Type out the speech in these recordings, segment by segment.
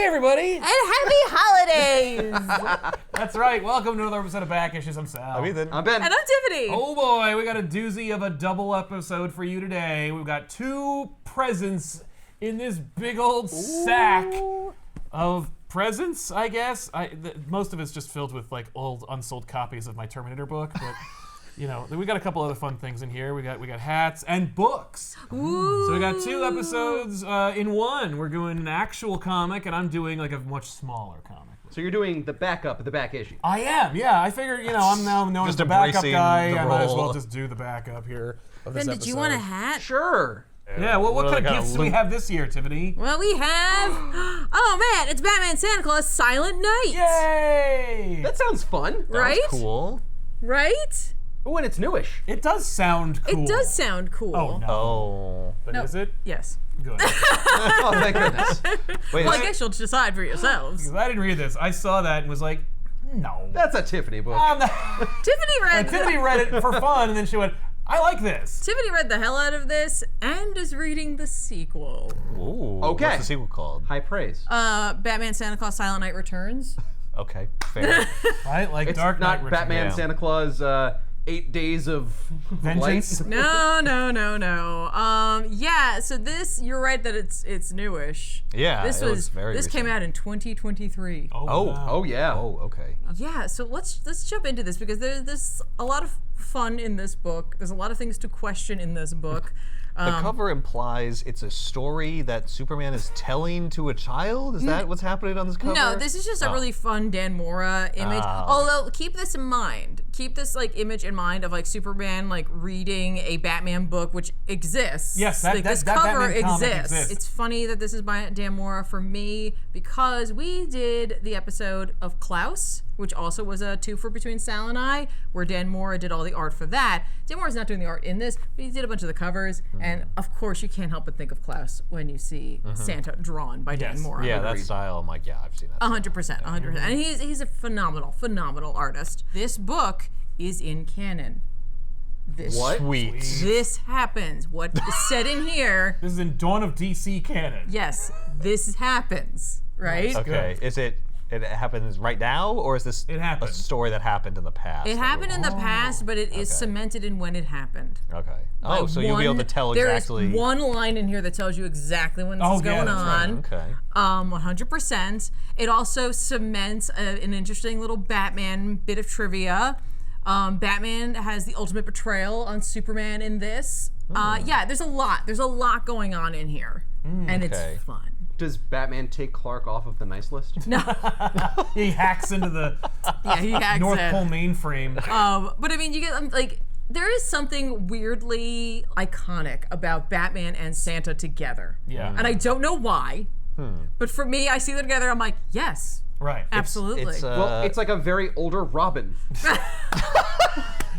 Hey, everybody! And happy holidays! That's right. Welcome to another episode of Back Issues. I'm Sal. I'm Ethan. I'm Ben. And I'm Tiffany. Oh boy, we got a doozy of a double episode for you today. We've got two presents in this big old sack of presents, I guess. Most of it's just filled with like old unsold copies of my Terminator book, but you know, we got a couple other fun things in here. We got hats and books. Ooh. So we got two episodes in one. We're doing an actual comic, and I'm doing like a much smaller comic. So you're doing the backup of the back issue. I am, yeah. I figure, you know, I'm now known as Just the backup embracing guy. the I might as well role. just do the backup here of this Ben, episode. did you want a hat? Sure. Yeah, what What kind of kind of gifts do we loot? have this year, Tiffany? Well, we have... Oh, man, it's Batman Santa Claus Silent Night. Yay! That sounds fun. Right? That's cool. Right? Oh, and it's newish. It does sound cool. It does sound cool. Oh, no. Oh. But No. is it? Yes. Good. Oh, thank goodness. Wait, Well, I guess you'll decide for yourselves. Because I didn't read this. I saw that and was like, no. That's a Tiffany book. I'm not- Tiffany read... Tiffany read it for fun, and then she went, I like this. Tiffany read the hell out of this and is reading the sequel. Ooh. Okay. What's the sequel called? High praise. Batman Santa Claus Silent Night Returns. Okay, fair. Right? Like It's Dark Knight not Returns. Batman Yeah. Santa Claus 8 days of Vengeance? light. No. Yeah, so this, you're right that it's newish. Yeah, This it was very This came recent. out in 2023. Oh. wow. Oh, yeah. Oh, okay. Yeah, so let's jump into this because there's a lot of fun in this book. There's a lot of things to question in this book. The cover implies it's a story that Superman is telling to a child? Is that what's happening on this cover? No, this is just a really fun Dan Mora image. Ah. Although, keep this in mind. Keep this like image in mind of like Superman like reading a Batman book, which exists. Yes, like, this that cover Batman comic exists. It's funny that this is by Dan Mora for me because we did the episode of Klaus, which also was a twofer between Sal and I, where Dan Mora did all the art for that. Dan Mora's not doing the art in this, but he did a bunch of the covers, and of course you can't help but think of Klaus when you see Santa drawn by Dan Yes. Mora. Yeah, that Agreed. style, I'm like, yeah, I've seen that. 100%. And he's a phenomenal artist. This book is in canon. This What? Sweet. This happens. What is said in here, This is in Dawn of DC canon. yes, this happens, right? Okay, is it happens right now, or is this It happened. a story that happened in the past? It happened in the past, but it is cemented in when it happened. Okay. By Oh, so you'll be able to tell exactly. There is one line in here that tells you exactly when this Oh, is yeah, going that's right. on. Okay. 100%. It also cements an interesting little Batman bit of trivia. Batman has the ultimate betrayal on Superman in this. Yeah, there's a lot going on in here, and okay. it's fun. Does Batman take Clark off of the nice list? No, He hacks into the yeah, he hacks North it. Pole mainframe. But I mean, you get like there is something weirdly iconic about Batman and Santa together. Yeah. And I don't know why, but for me, I see them together. I'm like, yes, Right. absolutely. Well, it's like a very older Robin.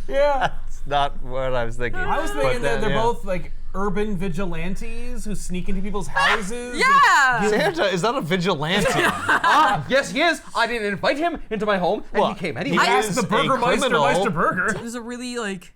Yeah. It's not what I was thinking. I was but thinking that then, they're yeah. both like urban vigilantes who sneak into people's houses. yeah. Santa is not a vigilante. Yes, he is. I didn't invite him into my home, and Well, he came He anyway. asked is the a Burgermeister criminal. Meister Burger. There's a really like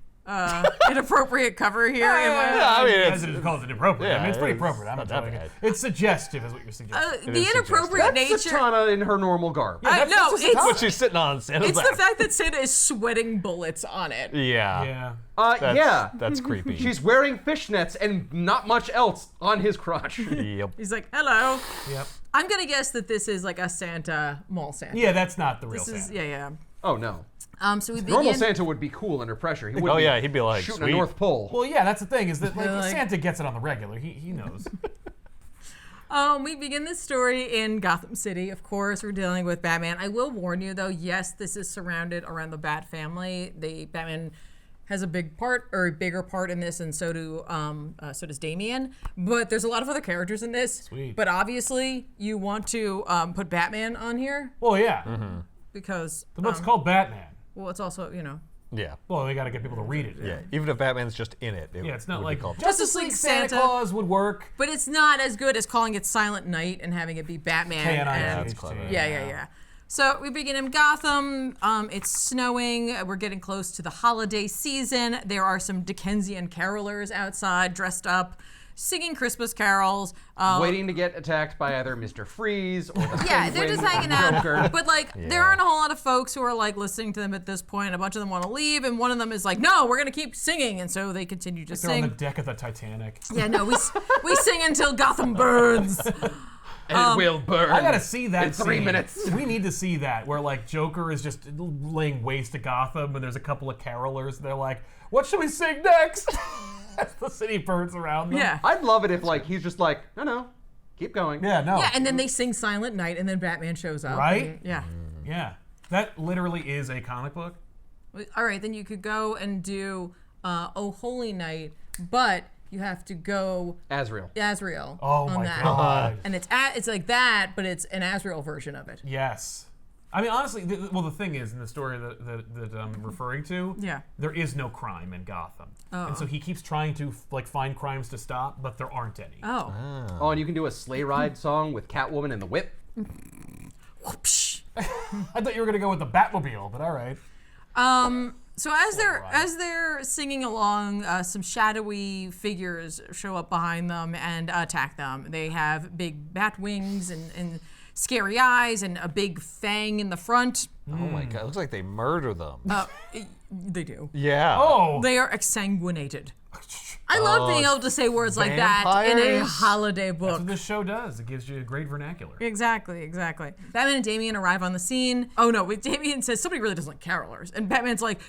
inappropriate cover here. Yeah, I mean, You it's, guys didn't call it inappropriate. I mean, it's pretty it's appropriate. I'm not enjoying that it. It's suggestive, is what you're suggesting. The is inappropriate That's nature. Zatanna in her normal garb. I that's know just it's what she's sitting on Santa's it's lap. the fact that Santa is sweating bullets on it. Yeah. Yeah. That's, Yeah. That's creepy. She's wearing fishnets and not much else on his crotch. Yep. He's like, hello. Yep. I'm gonna guess that this is like a Santa mall Santa. Yeah, that's not the real This is Santa. yeah. Oh, no. So we Normal begin. Santa would be cool under pressure. He wouldn't Oh, yeah, he'd be like, shooting sweet. a North Pole. Well, yeah, that's the thing is that like, Like- Santa gets it on the regular. He knows. We begin this story in Gotham City. Of course, we're dealing with Batman. I will warn you, though. Yes, this is surrounded around the Bat family. The Batman has a big part or a bigger part in this, and so does Damian. But there's a lot of other characters in this. Sweet. But obviously, you want to put Batman on here Well, yeah. because The book's called Batman. well, it's also Yeah. Well, we got to get people to read it. Yeah. Even if Batman's just in it. Yeah, it's not would be like called Justice League Santa Claus would work. but it's not as good as calling it Silent Night and having it be Batman. K-N-I-G-H-T. and- That's clever. Yeah. So we begin in Gotham. It's snowing. We're getting close to the holiday season. There are some Dickensian carolers outside dressed up. singing Christmas carols. Waiting to get attacked by either Mr. Freeze or the Yeah, they're just Penguin hanging out. Joker. But like, there aren't a whole lot of folks who are like listening to them at this point. A bunch of them want to leave, and one of them is like, "No, we're gonna keep singing," and so they continue to They're on the sing. deck of the Titanic. Yeah, no, we sing until Gotham burns. And it will burn. I gotta see that in 3 scene. minutes. We need to see that, where like Joker is just laying waste to Gotham, and there's a couple of carolers. They're like, "What should we sing next?" As the city burns around them. Yeah. I'd love it if like he's just like, no, keep going. Yeah. No. Yeah, and then they sing Silent Night, and then Batman shows up. Right? and- yeah. Yeah. That literally is a comic book. All right, then you could go and do Oh Holy Night, but you have to go Azrael. Azrael Oh on my that. god. And it's like that, but it's an Azrael version of it. Yes. I mean, honestly, the thing is, in the story that I'm referring to, Yeah. there is no crime in Gotham. Oh. And so he keeps trying to like find crimes to stop, but there aren't any. Oh. Oh, and you can do a sleigh ride song with Catwoman and the Whip. Whoopsh. I thought you were going to go with the Batmobile, but all right. So as they're singing along, some shadowy figures show up behind them and attack them. They have big bat wings and scary eyes and a big fang in the front. Oh my god, it looks like they murder them. They do. Yeah. Oh! They are exsanguinated. I love being able to say words like that in a vampires? holiday That's book. what this show does. It gives you a great vernacular. Exactly. Batman and Damian arrive on the scene. Oh no, Damian says somebody really doesn't like carolers. And Batman's like,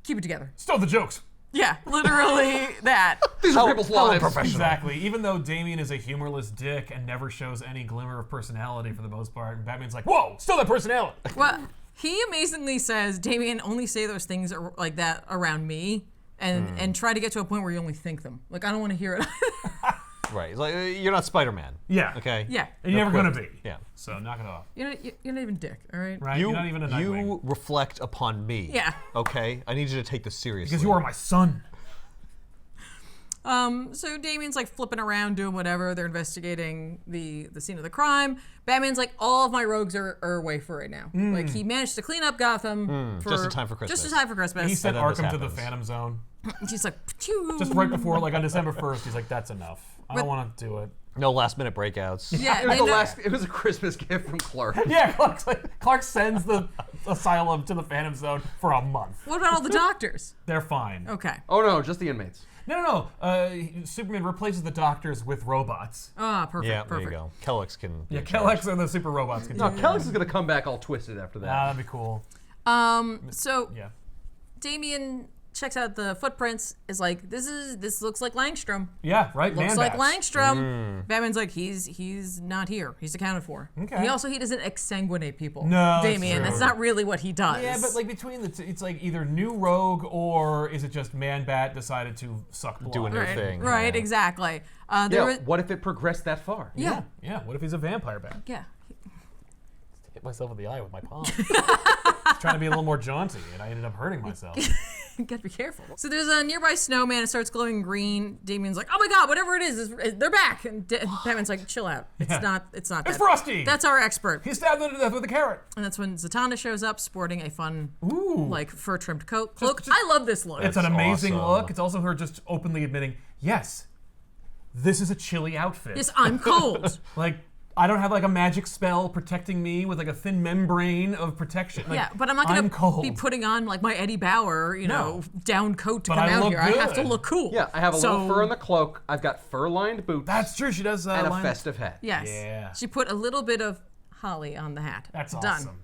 keep it together. Still the jokes. Yeah, literally that. These are people's lives. Exactly. Even though Damien is a humorless dick and never shows any glimmer of personality for the most part, and Batman's like, whoa, still that personality. Well, he amazingly says, Damian, only say those things like that around me and try to get to a point where you only think them. Like, I don't want to hear it. Right. It's like, you're not Spider-Man. Yeah. Okay? Yeah. And you're never going to be. Yeah. So knock it off. You're not even dick, all right? Right? You're not even a Nightwing. You reflect upon me. Yeah. Okay? I need you to take this seriously. Because you are my son. So Damian's like flipping around doing whatever. They're investigating the scene of the crime. Batman's like, all of my rogues are away for right now. Like he managed to clean up Gotham Just in time for Christmas. Just in time for Christmas. He sent then this Arkham to the happens. Phantom Zone. And she's like, phew. Just right before, like on December 1st, he's like, that's enough. I don't want to do it. No last minute breakouts. Yeah, It was, they know- it was a Christmas gift from Clark. Yeah, Clark sends the asylum to the Phantom Zone for a month. What about all the doctors? They're fine. Okay. Oh no, just the inmates. No. Superman replaces the doctors with robots. Ah, perfect. Yeah, perfect. there you go. Kellogg's can. Yeah, Kellogg's and the super robots can do No, it. Kellogg's is gonna come back all twisted after that. That'd be cool. So Yeah. Damian checks out the footprints. Is like, this looks like Langstrom. Yeah, right? Looks Man like bats. Langstrom. Batman's like, he's not here. He's accounted for. Okay. He doesn't exsanguinate people. No, that's Damian, true. that's not really what he does. Yeah, but like between the two, it's like either new rogue or is it just Man Bat decided to suck blood? Do a new right, thing. right, Yeah. exactly. Yeah, There was, what if it progressed that far? yeah, Yeah, what if he's a vampire bat? yeah. Hit myself in the eye with my palm. I was trying to be a little more jaunty, and I ended up hurting myself. Gotta be careful. So there's a nearby snowman. It starts glowing green. Damian's like, "Oh my god, whatever it is they're back." And Batman's like, "Chill out. It's Yeah. not. It's not. It's that. Frosty! That's our expert." He stabbed them to death with a carrot. And that's when Zatanna shows up, sporting a fun, Ooh. like fur trimmed cloak. I love this look. It's an amazing awesome. look. It's also her just openly admitting, yes, this is a chilly outfit. Yes, I'm cold. Like, I don't have like a magic spell protecting me with like a thin membrane of protection. Like, Yeah, but I'm not I'm gonna cold. be putting on like my Eddie Bauer, No. down coat to But come I out look here. I have to good. look cool. Yeah, I have a little So- fur in the cloak. I've got fur-lined boots. That's true. She does. and a line- festive hat. Yes. Yeah. She put a little bit of holly on the hat. That's Done. awesome.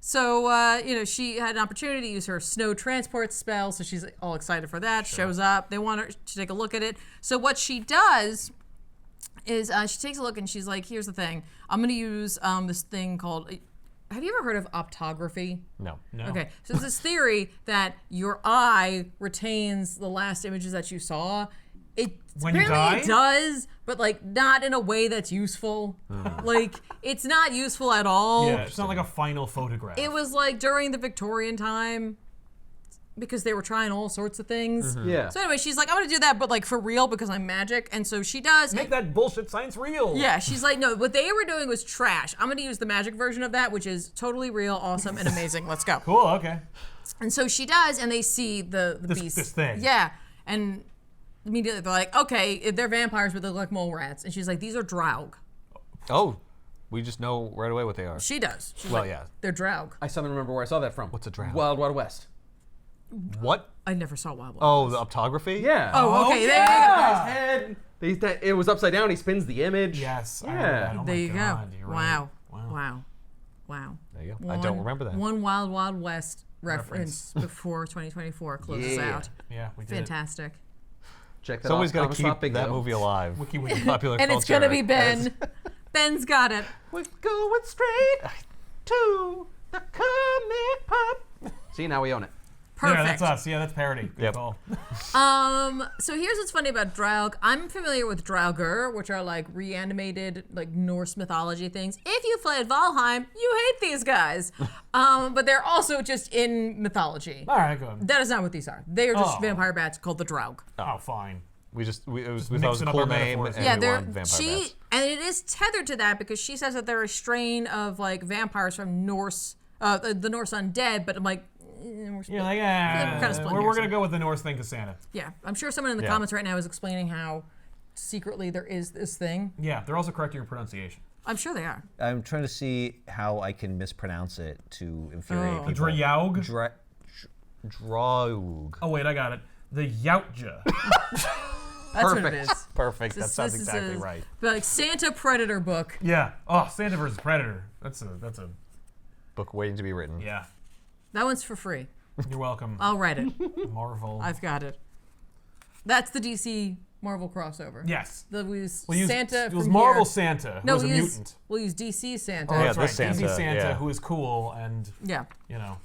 So, she had an opportunity to use her snow transport spell, so she's all excited for that. Shows up. They want her to take a look at it. So what she does is she takes a look and she's like, here's the thing. I'm going to use this thing called... Have you ever heard of optography? No. No. Okay, so it's this theory that your eye retains the last images that you saw. When you apparently die? it does, but like not in a way that's useful. Like it's not useful at all. Yeah, it's not like a final photograph. It was like during the Victorian time because they were trying all sorts of things. Yeah. So anyway, she's like, I'm gonna do that, but like for real because I'm magic, and so she does. Make that bullshit science real. Yeah, she's like, no, what they were doing was trash. I'm gonna use the magic version of that, which is totally real, awesome, and amazing. Let's go. Cool. Okay. And so she does, and they see the This- beast. this thing. Yeah, and immediately they're like, okay, they're vampires, but they look like mole rats. And she's like, these are Draug. Oh, we just know right away what they are. She does. She's Well, like, yeah. they're Draug. I suddenly remember where I saw that from. What's a drow? Wild Wild West. What? I never saw Wild Wild Oh, West. the optography? Yeah. Oh, okay. yeah! His head. It was upside down. He spins the image. Yes. I Yeah. remember that. Oh There my you God, go. you're Wow. right. Wow. Wow. There you go. I don't remember that. One Wild Wild West reference before 2024 closes Yeah. out. Yeah, we did. Fantastic. Check that Somebody's off. got to ComicPop keep Bingo. that movie alive. Wiki wiki. Popular And it's culture. gonna be Ben. Ben's got it. We're going straight to the comic pop. See, now we own it. Perfect. Yeah, that's us. Yeah, that's parody. Good Yep. call. So here's what's funny about Draug. I'm familiar with Draugr, which are like reanimated, like Norse mythology things. If you played Valheim, you hate these guys. But they're also just in mythology. All right, good. That is not what these are. They are just Oh. vampire bats called the Draug. Oh, fine. We thought it was mixing a up cool our name. metaphors. And Yeah, we they're want vampire bats. and it is tethered to that because she says that they're a strain of like vampires from Norse, the Norse undead. But I'm like, You're like, kinda splitting we're hairs gonna go with the Norse thing, Cassandra. yeah, I'm sure someone in the Yeah. comments right now is explaining how secretly there is this thing. Yeah, they're also correcting your pronunciation. I'm sure they are. I'm trying to see how I can mispronounce it to infuriate Oh. people. Draug? Draug. Oh wait, I got it. The Yautja. That's what it is. Perfect. That This- sounds this is exactly a- right. Like Santa Predator book. Yeah. Oh, Santa versus Predator. That's a. Book waiting to be written. Yeah. That one's for free. You're welcome. I'll write it. Marvel. I've got it. That's the DC Marvel crossover. Yes. We'll use We'll use, Santa it was from Marvel here. Santa, who No, was a we'll use, mutant. we'll use DC Santa. Oh, Yeah, that's right. this Santa, Easy Santa, yeah. who is cool and Yeah. you know,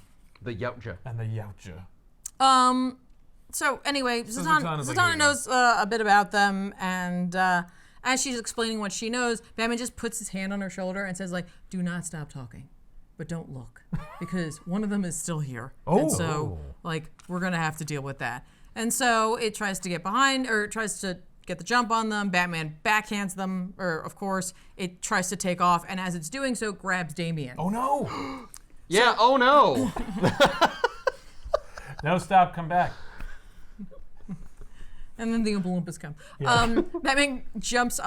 The Yautja. and the Yautja. So anyway, Zatanna's like, Zatanna here you knows a bit about them, and as she's explaining what she knows, Batman just puts his hand on her shoulder and says, like, "Do not stop talking, but don't look, because one of them is still here, and so like we're gonna have to deal with that." And so it tries to get behind, or it tries to get the jump on them. Batman backhands them, or of course, it tries to take off, and as it's doing so, grabs Damian. Oh no! Yeah, oh no. No, stop! Come back. And then the Oompa Loompas come. Batman jumps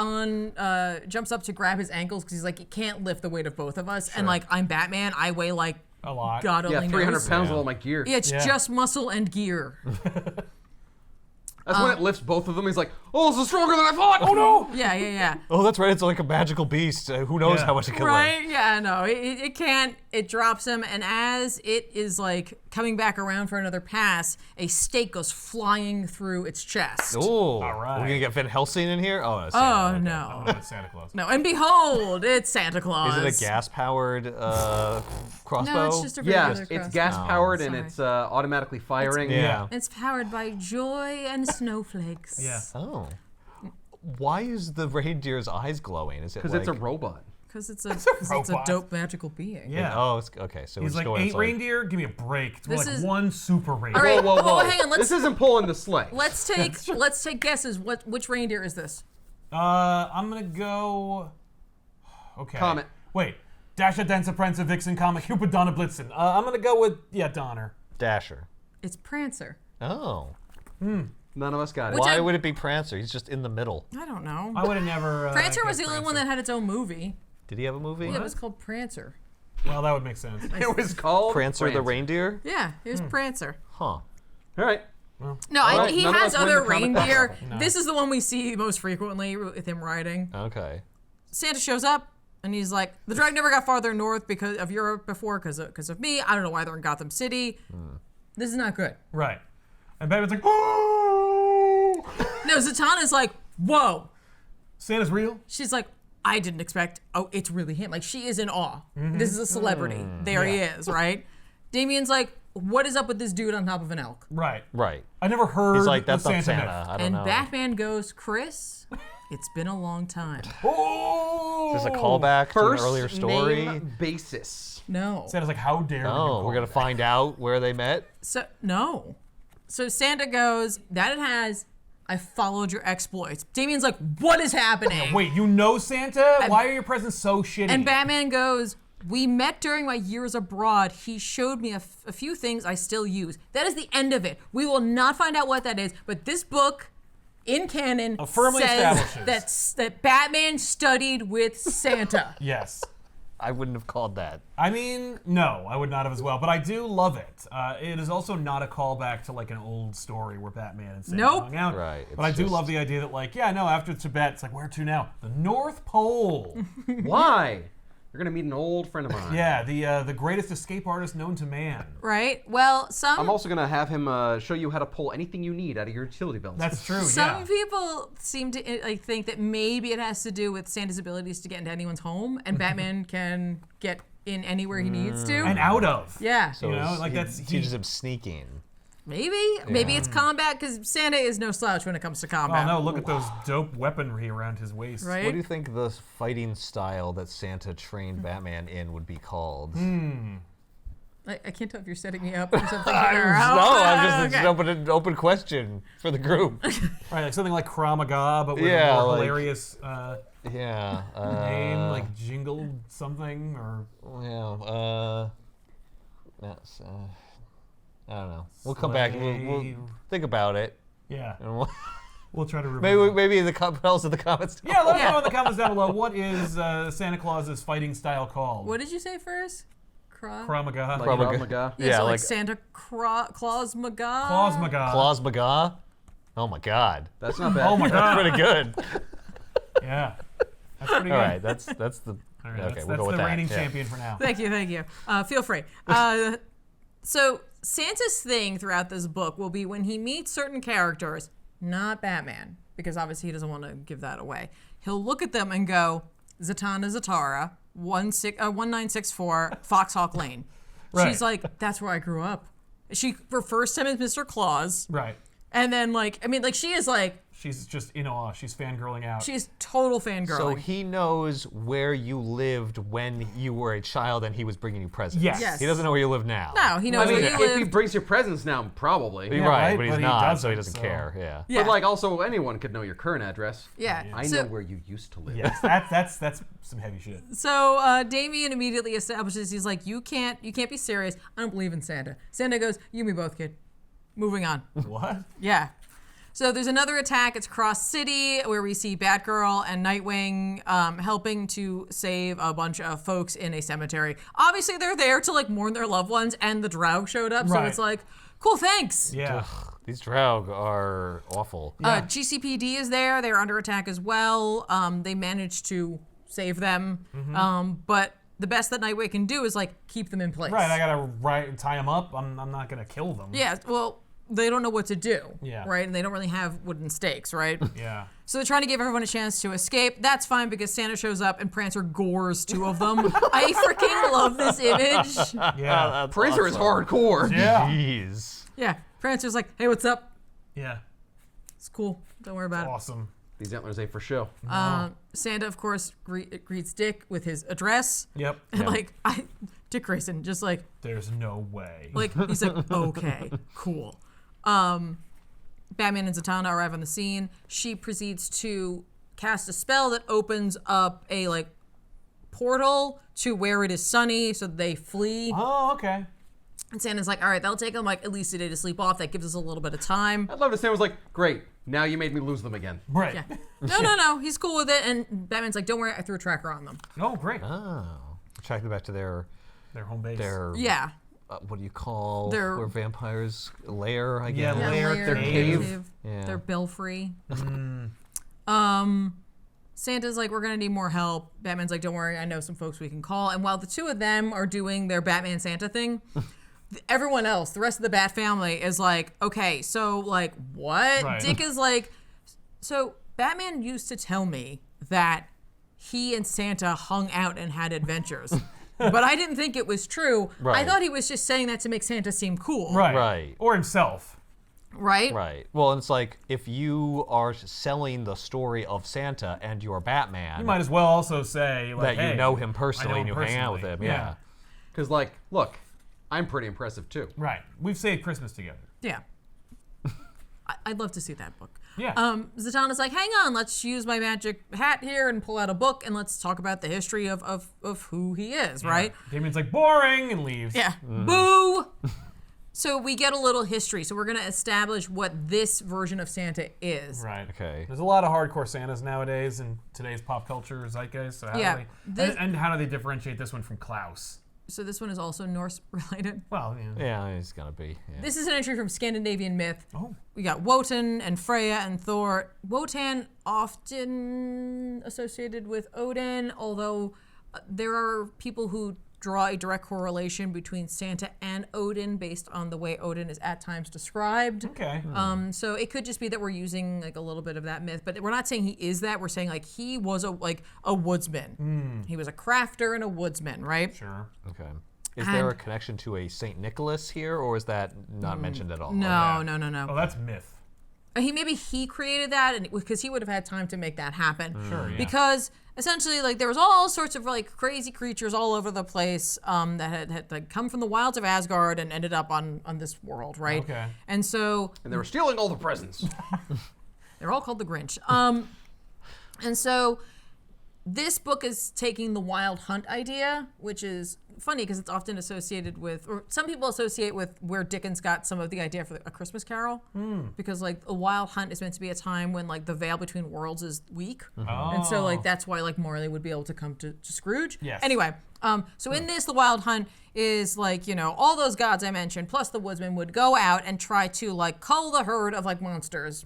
up to grab his ankles because he's like, he can't lift the weight of both of us. And like, I'm Batman. I weigh like A lot. God only Yeah, 300 knows. pounds with all my gear. Yeah, it's Yeah. just muscle and gear. That's when it lifts both of them. He's like, oh, this is stronger than I thought. Oh no! Yeah. Oh, that's right. It's like a magical beast. Who knows Yeah. how much it can lift? Right? Yeah, no, it can't. It drops him, and as it is like coming back around for another pass, a stake goes flying through its chest. Oh, right. We're gonna get Van Helsing in here. Oh, that's Oh, Santa. Okay. no. Oh, it's Santa Claus. No, and behold, it's Santa Claus. Is it a gas-powered crossbow? No, it's just a Yeah, regular it's crossbow. gas powered and Sorry. it's automatically firing. Yeah. It's powered by joy and snowflakes. Yeah. Oh. Why is the reindeer's eyes glowing? Is it Because like... it's a robot. Because it's a robot. dope magical being. Yeah. Oh, it's, okay. So He's we're just like going. 8 it's like- reindeer. Give me a break. It's more This like is- one super reindeer. All right. Whoa, whoa, whoa. Oh, hang on. This isn't pulling the sleigh. Let's take guesses. Which reindeer is this? I'm gonna go. Okay. Comet. Wait. Dasher, Dancer, Prancer, Vixen, Comet, Cupid, Donner, Blitzen. I'm gonna go with Donner. Dasher. It's Prancer. Oh. None of us got it. Which Why I- would it be Prancer? He's just in the middle. I don't know. I would have never. Prancer was guessed the only one that had its own movie. Did he have a movie? Yeah, it was called Prancer. Well, that would make sense. It was called Prancer the reindeer? Yeah, it was Prancer. Huh. All right. No, right, he none of has us win other the comic reindeer. No. This is the one we see most frequently with him riding. Okay. Santa shows up and he's like, "The drag never got farther north because of Europe before because of me. I don't know why they're in Gotham City. This is not good." Right. And Batman's like, oh! No, Zatanna's like, "Whoa." Santa's real? She's like, "I didn't expect. Oh, it's really him. Like she is in awe. This is a celebrity. There he is, right?" Damian's like, "What is up with this dude on top of an elk?" Right. Right. I never heard He's like, the that's not Santa Santa. myth. I don't And know. Batman goes, "Chris, it's been a long time." Oh! Is this a callback to First an earlier story? name basis. No. Santa's like, how dare you? Oh, call we're gonna me find out where they met. So no. So Santa goes, "That it has. I followed your exploits." Damian's like, "What is happening?" that? Wait, you know Santa? Why are your presents so shitty? And Batman goes, "We met during my years abroad. He showed me a few things I still use." That is the end of it. We will not find out what that is, but this book in canon Firmly says establishes. that Batman studied with Santa. Yes. I wouldn't have called that. I mean, no, I would not have as well, but I do love it. It is also not a callback to like an old story where Batman and Santa Nope. hung out. Right, But I it's do just- love the idea that like, yeah, no, after Tibet, it's like, where to now? The North Pole. Why? You're gonna meet an old friend of mine. Yeah, the greatest escape artist known to man. Right? Well, I'm also gonna have him show you how to pull anything you need out of your utility belt. That's true, some yeah. people seem to like think that maybe it has to do with Santa's abilities to get into anyone's home, and Batman can get in anywhere he needs to. And out of. Yeah. So You know, it's- like he that's- teaches him sneaking. Maybe it's combat because Santa is no slouch when it comes to Oh combat. no, look at those dope weaponry around his waist. Right? What do you think the fighting style that Santa trained Batman in would be called? I can't tell if you're setting me up or something. No, here. I'm just Okay. an open question for the group. Right, like something like Krav Maga, but with Yeah, a more like- hilarious Yeah. name, like Jingle something, or That's, I don't know. We'll come back. We'll Slave. think about it. yeah. And we'll, We'll try to remember. maybe in the else in the comments. Yeah, let us know in the comments down below. What is Santa Claus's fighting style called? What did you say first? Krav Maga. Like Krav Krav Maga. Maga. Yeah, Yeah, so like like- Santa Claus Maga. Claus Maga. Claus Maga. Oh my God. That's not bad. Oh my That's god. pretty good. Yeah. That's pretty good. All right, that's the. All right, okay, that's we'll go with the that. reigning yeah. champion for now. Thank you. Feel free. So Santa's thing throughout this book will be when he meets certain characters, not Batman, because obviously he doesn't want to give that away. He'll look at them and go, Zatanna Zatara, 1964, Foxhawk Lane. Right. She's like, that's where I grew up. She refers to him as Mr. Claus. Right. And then she is like, She's just in awe. She's fangirling out. she's total fangirling. So he knows where you lived when you were a child and he was bringing you presents. Yes. Yes. He doesn't know where you live now. No, he knows I mean, where you if he live. brings you presents now, probably. You're Yeah, right, right, but he's but he not, so he doesn't, doesn't so- care. Yeah. Yeah. But like, also anyone could know your current address. Yeah. I So- know where you used to live. Yes, that's some heavy shit. So Damien immediately establishes he's like, you can't be serious. I don't believe in Santa. Santa goes, you and me both, kid. Moving on. What? Yeah. So there's another attack. It's Cross City where we see Batgirl and Nightwing helping to save a bunch of folks in a cemetery. Obviously they're there to like mourn their loved ones, and the Draug showed up. So Right. it's like, cool, thanks. Yeah. These Draug are awful. GCPD is there. They're under attack as well. They managed to save them. But the best that Nightwing can do is like keep them in place. Right, I gotta tie them up. I'm not gonna kill them. Yeah, well, they don't know what to do. Yeah. Right? And they don't really have wooden stakes, right? Yeah. So they're trying to give everyone a chance to escape. That's fine because Santa shows up and Prancer gores two of them. I freaking love this image. Yeah. That's Prancer is awesome. hardcore. Yeah. Jeez. Yeah. Prancer's like, hey, what's up? Yeah. It's cool. Don't worry about Awesome. These antlers ain't for show. it. Santa, of course, greets Dick with his address. Yep. And Dick Grayson, just like, There's no way. he's like, okay, cool. Batman and Zatanna arrive on the scene. She proceeds to cast a spell that opens up a portal to where it is sunny, so they flee. Oh, okay. And Santa's like, all right, that'll take them at least a day to sleep off. That gives us a little bit of time. I'd love to say I was like, great, now you made me lose them again. Right. Yeah. No, he's cool with it. And Batman's like, don't worry, I threw a tracker on them. Oh, great. Oh. Track them back to their Home base. Yeah. what do you call Their- where vampires lair? I Yeah, guess. lair, Lair, cave. Yeah. Their belfry. Santa's like, we're gonna need more help. Batman's like, don't worry, I know some folks we can call. And while the two of them are doing their Batman Santa thing, everyone else, the rest of the Bat family, is like, okay, so what? Right. Dick is like, so Batman used to tell me that he and Santa hung out and had adventures. But I didn't think it was true. I Right. thought he was just saying that to make Santa seem cool. Right. Right. Or himself. Right? Right. Well, it's like if you are selling the story of Santa and you're Batman, You might as well also say that hey, you know him I personally know and you hang out with him. personally. Yeah. Because, look, I'm pretty impressive too. Right. We've saved Christmas together. Yeah. I'd love to see that book. Yeah. Zatanna's like, hang on, let's use my magic hat here and pull out a book and let's talk about the history of who he is, right? Damien's like, boring, and leaves. Yeah. Boo! So we get a little history. So we're going to establish what this version of Santa is. Right. Okay. There's a lot of hardcore Santas nowadays in today's pop culture zeitgeist. So how Yeah, do this- and how do they differentiate this one from Klaus? So this one is also Norse related. Well, Yeah, it's gonna be. Yeah. This is an entry from Scandinavian myth. Oh. We got Wotan and Freya and Thor. Wotan often associated with Odin, although there are people who draw a direct correlation between Santa and Odin based on the way Odin is at times described. Okay. So it could just be that we're using like a little bit of that myth, but we're not saying he is that. We're saying like he was a woodsman. He was a crafter and a woodsman, right? Sure. Okay. Is there a connection to a Saint Nicholas here, or is that not mentioned at all? No. Oh, that's myth. Maybe he created that, and because he would have had time to make that happen. Sure. Yeah. Because essentially, like there was all sorts of like crazy creatures all over the place that had like come from the wilds of Asgard and ended up on this world, right? Okay. And so And they were stealing all the presents. they're all called the Grinch. And so this book is taking the wild hunt idea, which is funny because it's often associated with, or some people associate with where Dickens got some of the idea for A Christmas Carol, because like a wild hunt is meant to be a time when like the veil between worlds is weak, and so like that's why like Marley would be able to come to Scrooge. Yes. Anyway, so in this, the wild hunt is like, you know, all those gods I mentioned plus the woodsman would go out and try to like cull the herd of like monsters.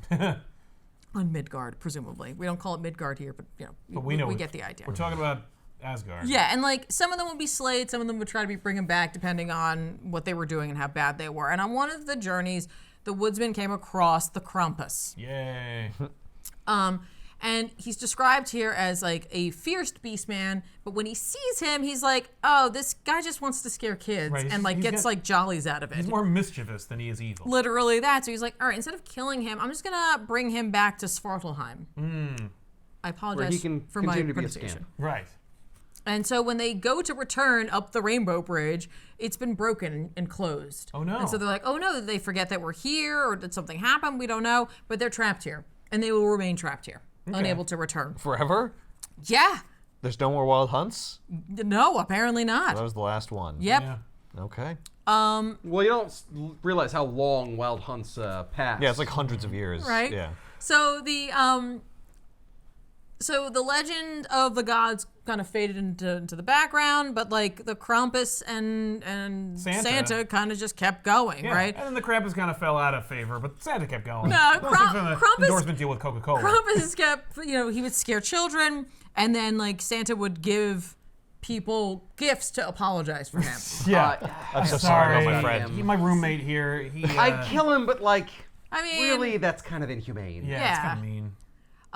On Midgard, presumably. We don't call it Midgard here, but you know, But we know we get the idea. We're talking about Asgard. Yeah, and like some of them would be slayed, some of them would try to bring them back depending on what they were doing and how bad they were. And on one of the journeys, the woodsman came across the Krampus. Yay. And he's described here as like a fierce beast man, but when he sees him, he's like, oh, this guy just wants to scare kids Right, and like he's gets got- like jollies out of it. He's more mischievous than he is evil. Literally that. So he's like, all right, instead of killing him, I'm just gonna bring him back to Svartalheim. I apologize Where he can for my continue to be a pronunciation. scam. Right. And so when they go to return up the Rainbow Bridge, it's been broken and closed. Oh, no. And so they're like, oh no, did they forget that we're here or did something happen? We don't know. But they're trapped here. And they will remain trapped here, unable to return. Forever? Yeah. There's no more wild hunts? No, apparently not. That was the last one. Yep. Yeah. Okay. Well, you don't realize how long wild hunts pass. Yeah, it's like hundreds of years. Right. Yeah. So the legend of the gods kind of faded into the background, but like the Krampus and Santa kind of just kept going, Yeah. right? And then the Krampus kind of fell out of favor, but Santa kept going. No, Mostly from the Krampus- endorsement deal with Coca-Cola. Krampus kept, you know, he would scare children, and then like Santa would give people gifts to apologize for him. Yeah. I'm so Sorry, sorry, my friend. My roommate here. He. I'd kill him, but like, I mean, really, that's kind of inhumane. Yeah, it's Yeah. kind of mean.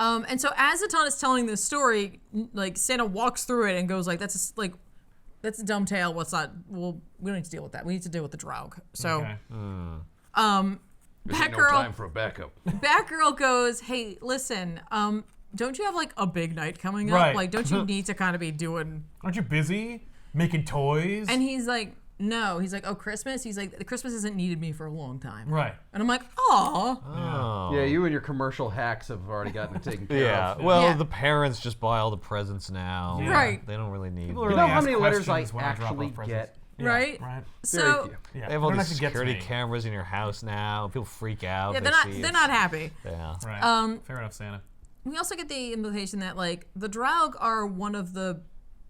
And so as Atan is telling this story, like Santa walks through it and goes like, "That's a dumb tale. What's not? Well, we don't need to deal with that. We need to deal with the Draug." So, Okay. Batgirl, for a backup. Batgirl goes, "Hey, listen, don't you have like a big night coming up? Right. Like, don't you need to kind of be doing?" Aren't you busy making toys? And he's like, "No." He's like, "Oh, Christmas." He's like, "The Christmas hasn't needed me for a long time." Right. And I'm like, "Aw." Oh. Yeah, you and your commercial hacks have already gotten it taken care Yeah. of. Well, Yeah. the parents just buy all the presents now. Yeah. Right. They don't really need. People You really know how ask many letters I questions when drop actually off presents. get? Yeah, Right? Right. So Very few. Yeah. They have all Don't these actually get to security me. cameras in your house now. People freak out. yeah, They they're see not it's- happy. Yeah. Right. Fair enough, Santa. We also get the implication that like the Draug are one of the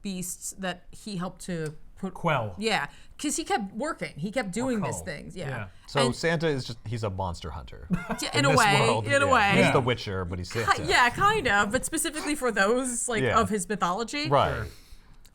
beasts that he helped to put. Quell. Yeah, because he kept working. He kept doing these cull. things. Yeah. Yeah. So And- Santa is just—he's a monster hunter. in a this way, world, in a yeah. way. He's the Witcher, but he's Santa. Yeah, kind of, but specifically for those like Yeah. of his mythology. Right.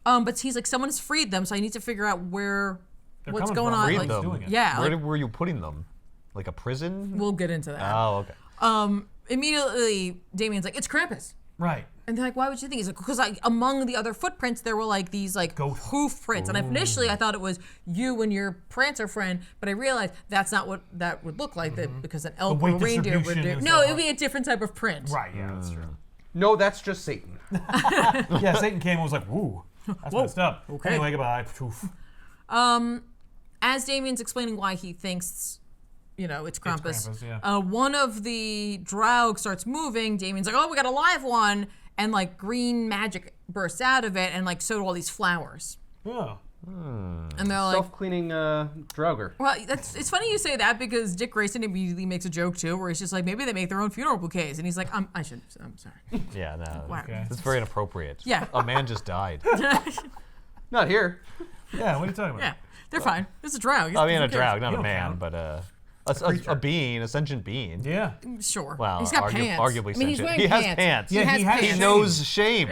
But he's like, someone has freed them, so I need to figure out where They're what's coming going from. on. Freed Like, them. doing it. yeah, Where like, were you putting them? Like a prison? we'll get into that. Oh, okay. Immediately, Damien's like, it's Krampus. Right. And they're like, why would you think? He's like, because like among the other footprints, there were like these like Goat. hoof prints. And initially I thought it was you and your prancer friend, but I realized that's not what that would look like because an elk or weight a reindeer would distribution do. is No, so it would be a different type of print. Right. Yeah, that's true. No, that's just Satan. Yeah, Satan came and was like, "Woo, that's messed up." Okay. Anyway, goodbye. Poof. As Damien's explaining why he thinks, you know, it's Krampus, Krampus, yeah. one of the Draug starts moving. Damien's like, oh, we got a live one. And like green magic bursts out of it, and like so do all these flowers. Oh. And they're like, Self-cleaning Draugr. well, it's funny you say that because Dick Grayson immediately makes a joke too, where he's just like, maybe they make their own funeral bouquets, and he's like, I'm sorry. Yeah, no. Wow. Okay. It's very inappropriate. Yeah. A man just died. Not here. Yeah, what are you talking about? Yeah, they're fine. It's a drow. I mean, a Who cares? drag, not You a don't man, count. but a being, a sentient being. Yeah. Sure. Well, he's got pants. arguably I mean, he's sentient. wearing He has pants. pants. Yeah, he has He shame. knows shame.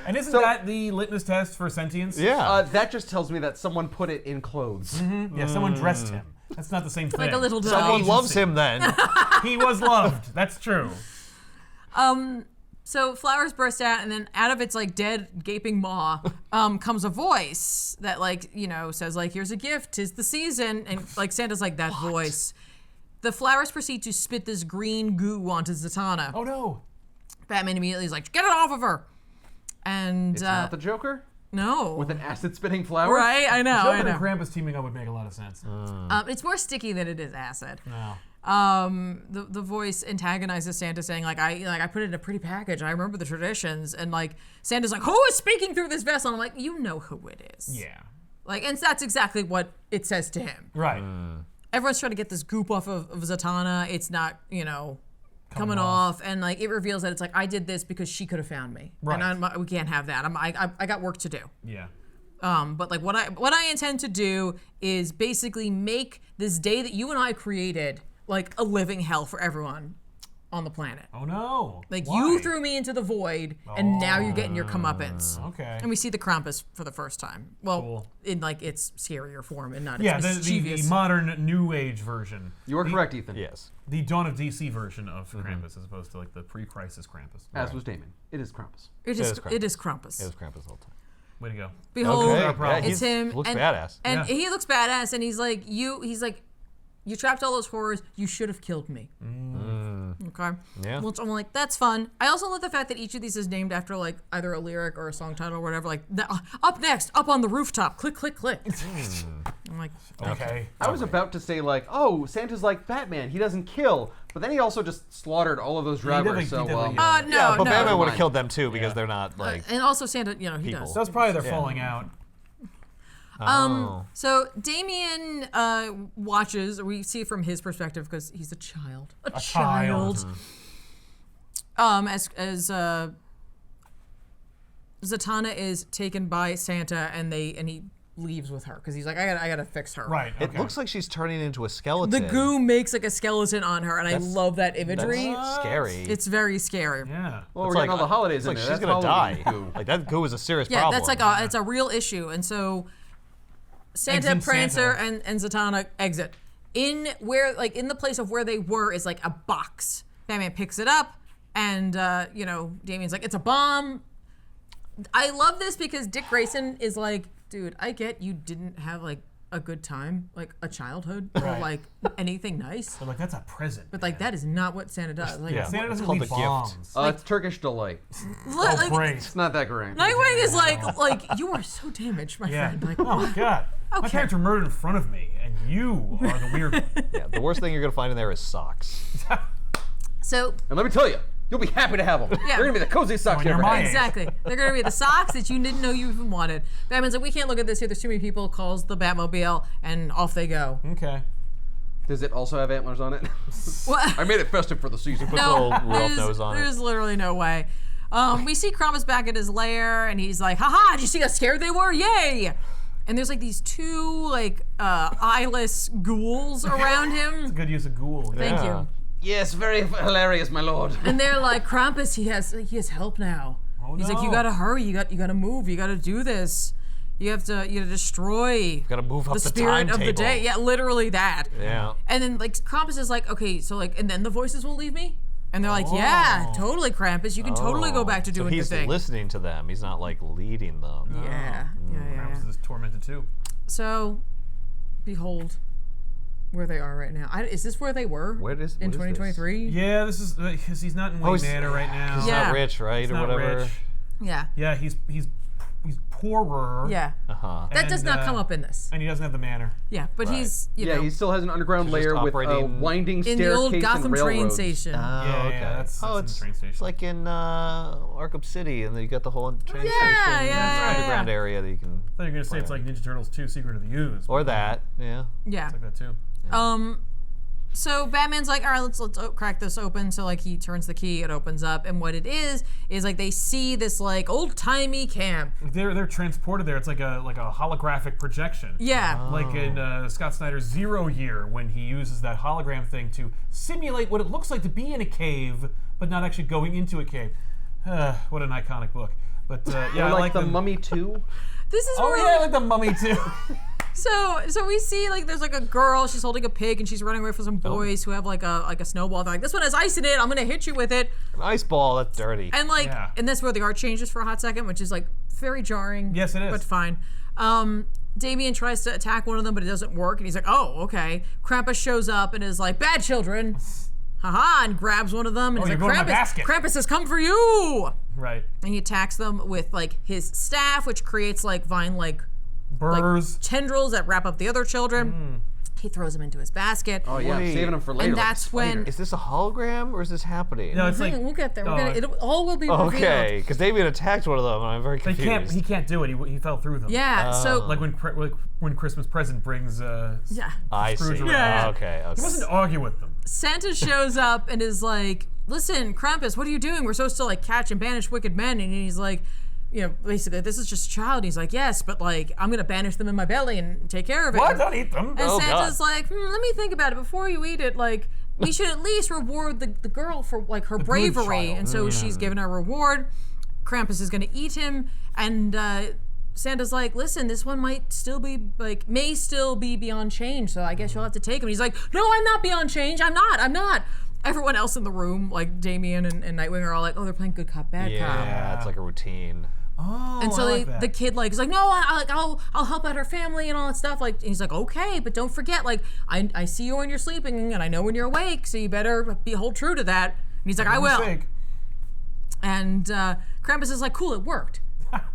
And isn't that the litmus test for sentience? Yeah. That just tells me that someone put it in clothes. Yeah, someone dressed him. That's not the same thing. Like a little dog. Someone agency. loves him then. He was loved. That's true. So flowers burst out, and then out of its like dead gaping maw comes a voice that like says like, "Here's a gift. 'Tis the season." And like Santa's like, that voice. The flowers proceed to spit this green goo onto Zatanna. Oh no. Batman immediately is like, "Get it off of her!" And It's not the Joker no, with an acid-spitting flower. right? I know. Joker I and know. Krampus teaming up would make a lot of sense. It's more sticky than it is acid. No. The voice antagonizes Santa, saying like I put it in a pretty package. I remember the traditions, and like Santa's like, who is speaking through this vessel? And I'm like, you know who it is. Yeah. Like, and that's exactly what it says to him. Right. Everyone's trying to get this goop off of Zatanna. It's not coming off, and like it reveals that it's like I did this because she could have found me, Right. and we can't have that. I got work to do. Yeah. But like what I intend to do is basically make this day that you and I created like a living hell for everyone on the planet. Oh no. Like Why? you threw me into the void, and now you're getting your comeuppance. Okay. And we see the Krampus for the first time. Well, Cool. in like its scarier form, and not Yeah, its the mischievous. modern New Age version. You are correct, Ethan. Yes. The Dawn of DC version of Krampus as opposed to like the pre-crisis Krampus. As was Damon. It is Krampus. It is is Krampus. it is Krampus. It was Krampus the whole time. Way to go. Behold, Okay. problem. Yeah, it's he's- him. Looks and, badass. And Yeah. he looks badass, and he's like, you trapped all those horrors. You should have killed me. Okay. Yeah. Which I'm like, that's fun. I also love the fact that each of these is named after like either a lyric or a song title or whatever. Like, up next, up on the rooftop, click, click, click. I'm like, Okay. I was about to say like, oh, Santa's like Batman. He doesn't kill, but then he also just slaughtered all of those definitely- Draugrs. So he definitely- no, Yeah, but no. Batman would Mind. have killed them too because they're not like. And also Santa, he People. does. So that's probably their Yeah. falling out. So Damien watches, or we see from his perspective because he's a child. A child. As Zatanna is taken by Santa, and he leaves with her because he's like, I gotta fix her. Right. It Okay. looks like she's turning into a skeleton. The goo makes like a skeleton on her, and I That's- love that imagery. That's scary. It's very scary. Yeah. well, It's we're getting all the holidays it's in like there. she's That's gonna Halloween die. goo. Like that goo is a serious Yeah, problem. that's like it's a real issue, and so Santa, Exit Prancer, Santa. and Zatanna exit. In the place of where they were is like a box. Batman picks it up, and Damien's like, it's a bomb. I love this because Dick Grayson is like, dude, I get you didn't have like a good time, like a childhood or Right. like anything nice, But like that's a present. but like that is not what Santa does. Like, Yeah. Santa doesn't called leave the gift. bombs. It's Turkish delight. Oh, like, great. It's not that great. Nightwing is like you are so damaged, my Yeah. friend. Like, Oh my god. My Okay. character murdered in front of me, and you are the weird one. Yeah, the worst thing you're gonna find in there is socks. so And let me tell you, you'll be happy to have them. Yeah. They're gonna be the cozy socks When you you're ever my had. age. exactly, they're gonna be the socks that you didn't know you even wanted. Batman's like, we can't look at this here. There's too many people. Calls the Batmobile, and off they go. Okay. Does it also have antlers on it? What? I made it festive for the season. little Rudolph nose on it. there's literally no way. We see Krampus back at his lair, and he's like, haha, did you see how scared they were? Yay! And there's like these two like eyeless ghouls around him. Good use of ghoul. Thank Yeah. you. Yes, very hilarious, my lord. And they're like, Krampus, he has help now. Oh, He's like, you no. gotta hurry, you gotta move, you gotta do this. You gotta destroy Gotta move up the the spirit of the timetable. day. Yeah, literally that. Yeah. And then like Krampus is like, okay, so like, and then the voices will leave me? And they're like, yeah, totally, Krampus. You can totally go back to doing so he's your thing. listening to them. He's not like leading them. Yeah. Krampus is tormented too. So, behold where they are right now. Is this where they were What is in this? 2023? Yeah, this is because he's not in Wayne he's- Manor right now. He's Yeah. not rich, right, He's or not whatever. rich. Yeah. Yeah, he's poorer. Yeah. Uh-huh. That does And, not come up in this. And he doesn't have the manor. Yeah, but Right. he's, Yeah, know, he still has an underground He's just layer with a operating winding in staircase the old and Gotham train railroads. station. Yeah, okay. that's in the train station. It's like in Arkham City, and then you got the whole train Yeah, station. yeah, It's yeah, underground playground area that you can. I thought you were gonna say it's like Ninja Turtles 2: Secret of the Ooze. Or that, yeah. Yeah. It's like that too. So Batman's like, all right, let's crack this open. So like he turns the key, it opens up, and what it is like they see this like old timey camp. They're transported there. It's like a holographic projection. Yeah. Like in Scott Snyder's Zero Year, when he uses that hologram thing to simulate what it looks like to be in a cave, but not actually going into a cave. What an iconic book. But yeah, Or I like the them. Mummy 2. This is Oh really, yeah, I like the Mummy too. So we see like there's like a girl, she's holding a pig and she's running away from some boys who have like a snowball. They're like, this one has ice in it, I'm gonna hit you with it. An ice ball, that's dirty. And like, Yeah. and that's where the art changes for a hot second, which is like very jarring. Yes, it is. But fine. Damien tries to attack one of them, but it doesn't work, and he's like, oh, okay. Krampus shows up and is like, bad children. Haha, and grabs one of them, and Oh, he's you're like, going in my basket. Krampus has come for you! Right. And he attacks them with like his staff, which creates like vine-like Burrs. tendrils that wrap up the other children. He throws them into his basket. Oh yeah, Wait. saving them for later. And like that's a when- spider. Is this a hologram or is this happening? No, it's like We'll get there. It all will be revealed. Okay, because Damien attacked one of them, and I'm very he confused. can't do it. He fell through them. Yeah, so Like when Christmas Present brings yeah. I see. Scrooge around. Yeah. Okay. He mustn't argue with them. Santa shows up and is like, listen, Krampus, what are you doing? We're supposed to like catch and banish wicked men. And he's like, you know, basically, this is just a child. And he's like, yes, but like, I'm gonna banish them in my belly and take care of it. What? Don't eat them. And Oh, Santa's God. like, let me think about it before you eat it. Like, we should at least reward the girl for like her bravery. child. And so she's given her reward. Krampus is gonna eat him, and Santa's like, listen, this one might still be like, may still be beyond change. So I guess you'll have to take him. He's like, no, I'm not beyond change. I'm not. Everyone else in the room, like Damien and Nightwing, are all like, oh, they're playing good cop, bad cop. Yeah, it's like a routine. Oh, And so I like that. the kid like is like, no, I'll help out her family and all that stuff. Like, and he's like, okay, but don't forget, like, I see you when you're sleeping and I know when you're awake, so you better hold true to that. And he's like, I will. Mistake. And Krampus is like, cool, it worked.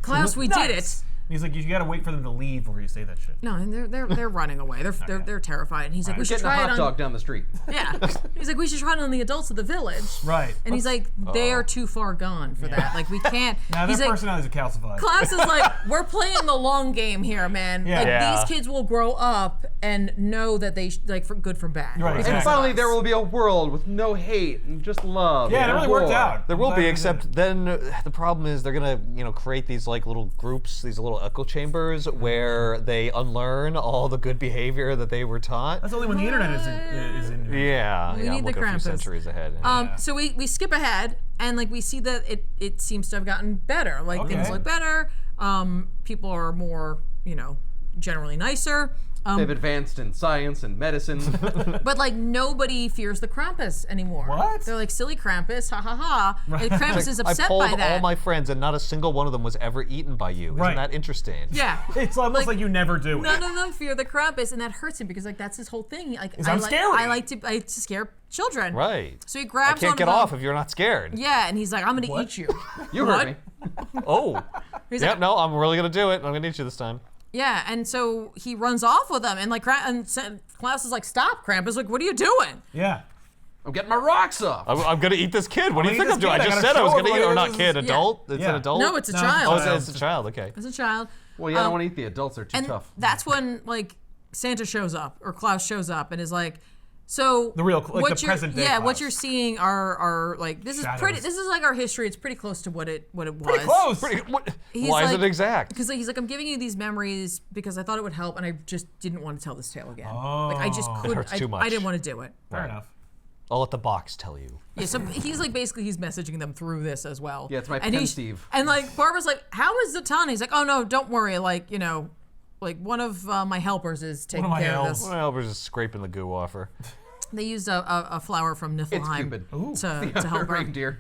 Klaus, we did it. Nice. He's like, you gotta wait for them to leave before you say that shit. No, and they're running away. They're terrified. And he's like, we should Getting a try it hot on. dog down the street. Yeah. He's like, we should try it on the adults of the village. Right. And he's like, they are too far gone for that. Like, we can't. Now He's their like, personalities are calcified. Klaus is like, we're playing the long game here, man. Yeah. Like, Yeah. these kids will grow up and know that they like from good from bad. Right, Because exactly. And of finally, us. there will be a world with no hate and just love. Yeah, it and really worked war. out. There will I'm glad be, we did except it. then the problem is they're gonna, create these like little groups, these little echo chambers where they unlearn all the good behavior that they were taught. That's only when the internet is in. Yeah, We yeah, need I'm the looking a few Krampus. centuries ahead. So we skip ahead and like we see that it seems to have gotten better. Like things Okay. look better. People are more, generally nicer. They've advanced in science and medicine. But like nobody fears the Krampus anymore. What? They're like, silly Krampus, ha ha ha. And Krampus is I upset polled by that. all my friends, and not a single one of them was ever eaten by you. Right. Isn't that interesting? Yeah. It's almost like you never do it. None of them fear the Krampus, and that hurts him because like that's his whole thing. Like I'm scary. I like to scare children. Right. So he I grabs can't one get of them. off if you're not scared. Yeah, and he's like, I'm gonna eat you. You What? heard me. Oh. He's Yeah, like, no, I'm really gonna do it. I'm gonna eat you this time. yeah, and so he runs off with them, and like Klaus is like, stop, Krampus! Like, what are you doing? Yeah. I'm getting my rocks off. I'm gonna eat this kid. What do you gonna think eat I'm doing? this I kid. I just gotta said I was show gonna him eat, what or it not is. kid, Yeah. adult. It's Yeah. an adult. No, it's a No, child. Oh, it's a child. Okay. It's a child. Well, yeah, I don't want to eat the adults. They're too And tough. that's when like Santa shows up or Klaus shows up and is like, so The real- like what the you're, present day yeah, what Klaus. you're seeing are like this is Shadows. pretty. This is like our history. It's pretty close to what it was. Pretty close. He's Why is like- it exact? Because he's like, I'm giving you these memories because I thought it would help, and I just didn't want to tell this tale again. Like I just Oh. couldn't. hurts too much. I didn't want to do it. Fair enough. I'll let the box tell you. Yeah, so he's like basically he's messaging them through this as well. Yeah, it's my and pen he's- Steve. And like Barbara's like, how is the ton? He's like, oh no, don't worry. Like like one of my helpers is taking my care of elves. this. Well, we're just scraping the goo off her. They used a flower from It's Niflheim Cupid. to help her. Reindeer.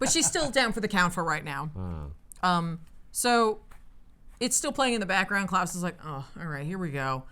But she's still down for the count for right now. So it's still playing in the background. Klaus is like, oh, all right, here we go.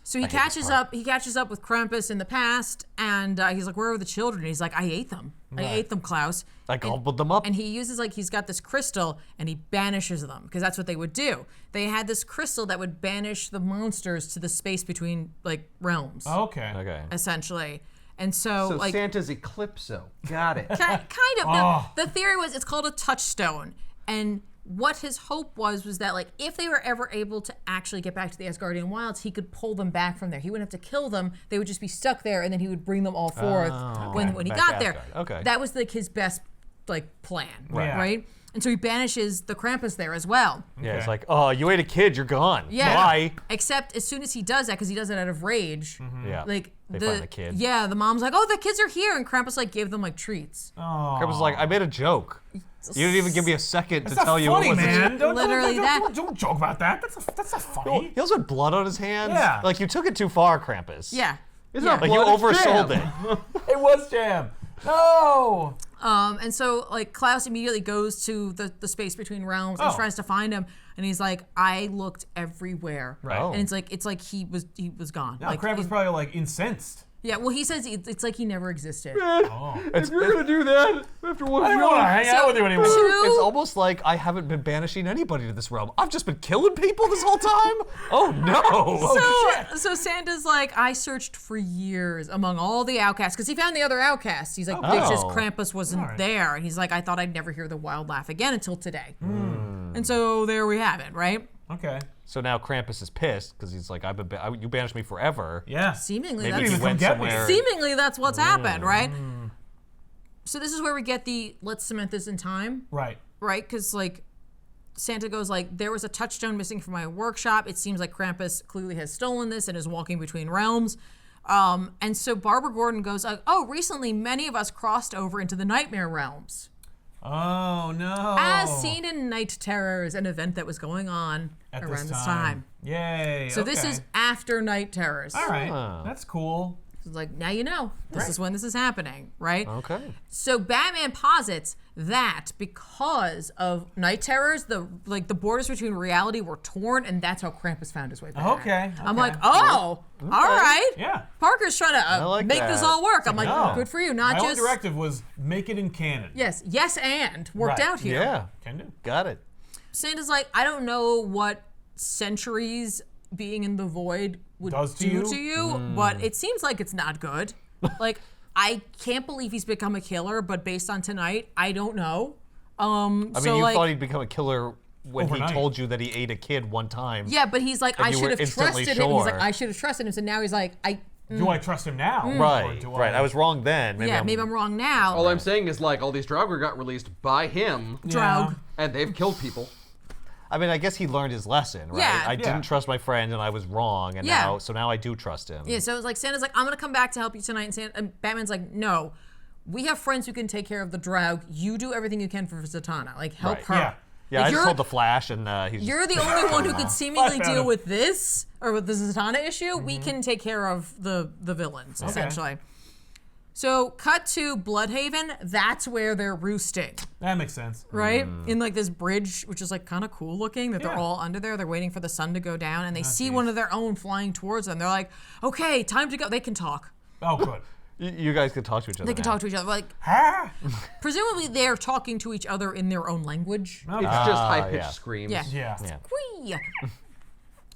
So he catches up. He catches up with Krampus in the past, and he's like, "Where are the children?" And he's like, "I ate them. I ate them, Klaus." I gobbled them up. And he uses like he's got this crystal, and he banishes them because that's what they would do. They had this crystal that would banish the monsters to the space between like realms, Okay. Okay. essentially. And so, So like Santa's Eclipso. Got it. kind of. Oh. The theory was it's called a touchstone, and what his hope was that like if they were ever able to actually get back to the Asgardian wilds, he could pull them back from there. He wouldn't have to kill them. They would just be stuck there, and then he would bring them all forth when he Back got to there. Asgard. Okay. That was like his best like plan, Right. right? And so he banishes the Krampus there as well. Yeah, it's Okay. like, oh, you ate a kid, you're gone. Yeah. Bye. Except as soon as he does that, because he does it out of rage, Yeah. like They find the kid. Yeah, the mom's like, "Oh, the kids are here," and Krampus like gave them like treats. Krampus was like, I made a joke. You didn't even give me a second to That's tell not you funny, what was man. Literally that. Don't joke about that. That's not funny. He also had blood on his hands. Yeah. Like, you took it too far, Krampus. Yeah. It's Yeah. not Like, you blood, it's oversold jam. it. It was jam. No. And so like Klaus immediately goes to the space between realms and Oh. tries to find him, and he's like, "I looked everywhere," Right. Oh. and it's like he was gone. No, like, Krampus probably like incensed. yeah, well, he says it's like he never existed. If you're gonna do that after one I don't want to joke, hang out with you anymore. It's almost like I haven't been banishing anybody to this realm. I've just been killing people this whole time? Oh, no. So Santa's like, I searched for years among all the outcasts because he found the other outcasts. He's like, it's just Oh. Krampus wasn't Alright. there. And he's like, I thought I'd never hear the wild laugh again until today. And so there we have it, right? Okay. So now Krampus is pissed because he's like, you banished me forever. Yeah. Seemingly, Maybe Didn't he even went come get me. somewhere. Seemingly, that's what's happened, right? So this is where we get the let's cement this in time, Right. right? Because like Santa goes like, there was a touchstone missing from my workshop. It seems like Krampus clearly has stolen this and is walking between realms. And so Barbara Gordon goes, oh, recently many of us crossed over into the Nightmare Realms. Oh no. As seen in Night Terrors, an event that was going on At around this time. Yay. So this okay. is after Night Terrors. All right. Oh. That's cool. It's like, now you know. This Right. is when this is happening, right? Okay. So Batman posits that because of Night Terrors, the borders between reality were torn, and that's how Krampus found his way back. Okay, I'm okay. like, oh, all right. Yeah. Parker's trying to like make this that. all work. I'm like, No. good for you. Not My only just directive was make it in canon. yes, and worked Right. out here. Yeah. Can do. Got it. Santa's like, I don't know what centuries being in the void would Does to do you? to you, but it seems like it's not good. Like, I can't believe he's become a killer, but based on tonight, I don't know. I mean, so you like, thought he'd become a killer when Overnight. he told you that he ate a kid one time. yeah, but he's like, And I you should were have instantly trusted him. He's like, sure. I should have trusted him. So now he's like, Do I trust him now? Or Right. do Right. I was wrong then. Maybe maybe I'm wrong now. all I'm saying is like all these Draugr got released by him, Draug. and they've killed people. I mean, I guess he learned his lesson, right? Yeah. I Yeah. didn't trust my friend and I was wrong, and Yeah. now I do trust him. Yeah, so it's like Santa's like, I'm gonna come back to help you tonight, and Batman's like, no, we have friends who can take care of the Draug. You do everything you can for Zatanna, like help Right. her. Yeah. Yeah, Like, I just you're- told the Flash, and he's You're the only one who could seemingly found deal him. with this or with the Zatanna issue. We Mm-hmm. can take care of the villains essentially. So cut to Bloodhaven. That's where they're roosting, That makes sense. right? In like this bridge, which is like kind of cool looking. That they're Yeah. all under there. They're waiting for the sun to go down, and they see geez. one of their own flying towards them. They're like, "Okay, time to go." They can talk. Oh, good. you guys could talk to each other. They can now. talk to each other. Like Ah. presumably they're talking to each other in their own language. Okay. It's just high-pitched yeah. screams. Yeah. Yeah. Yeah. Whee!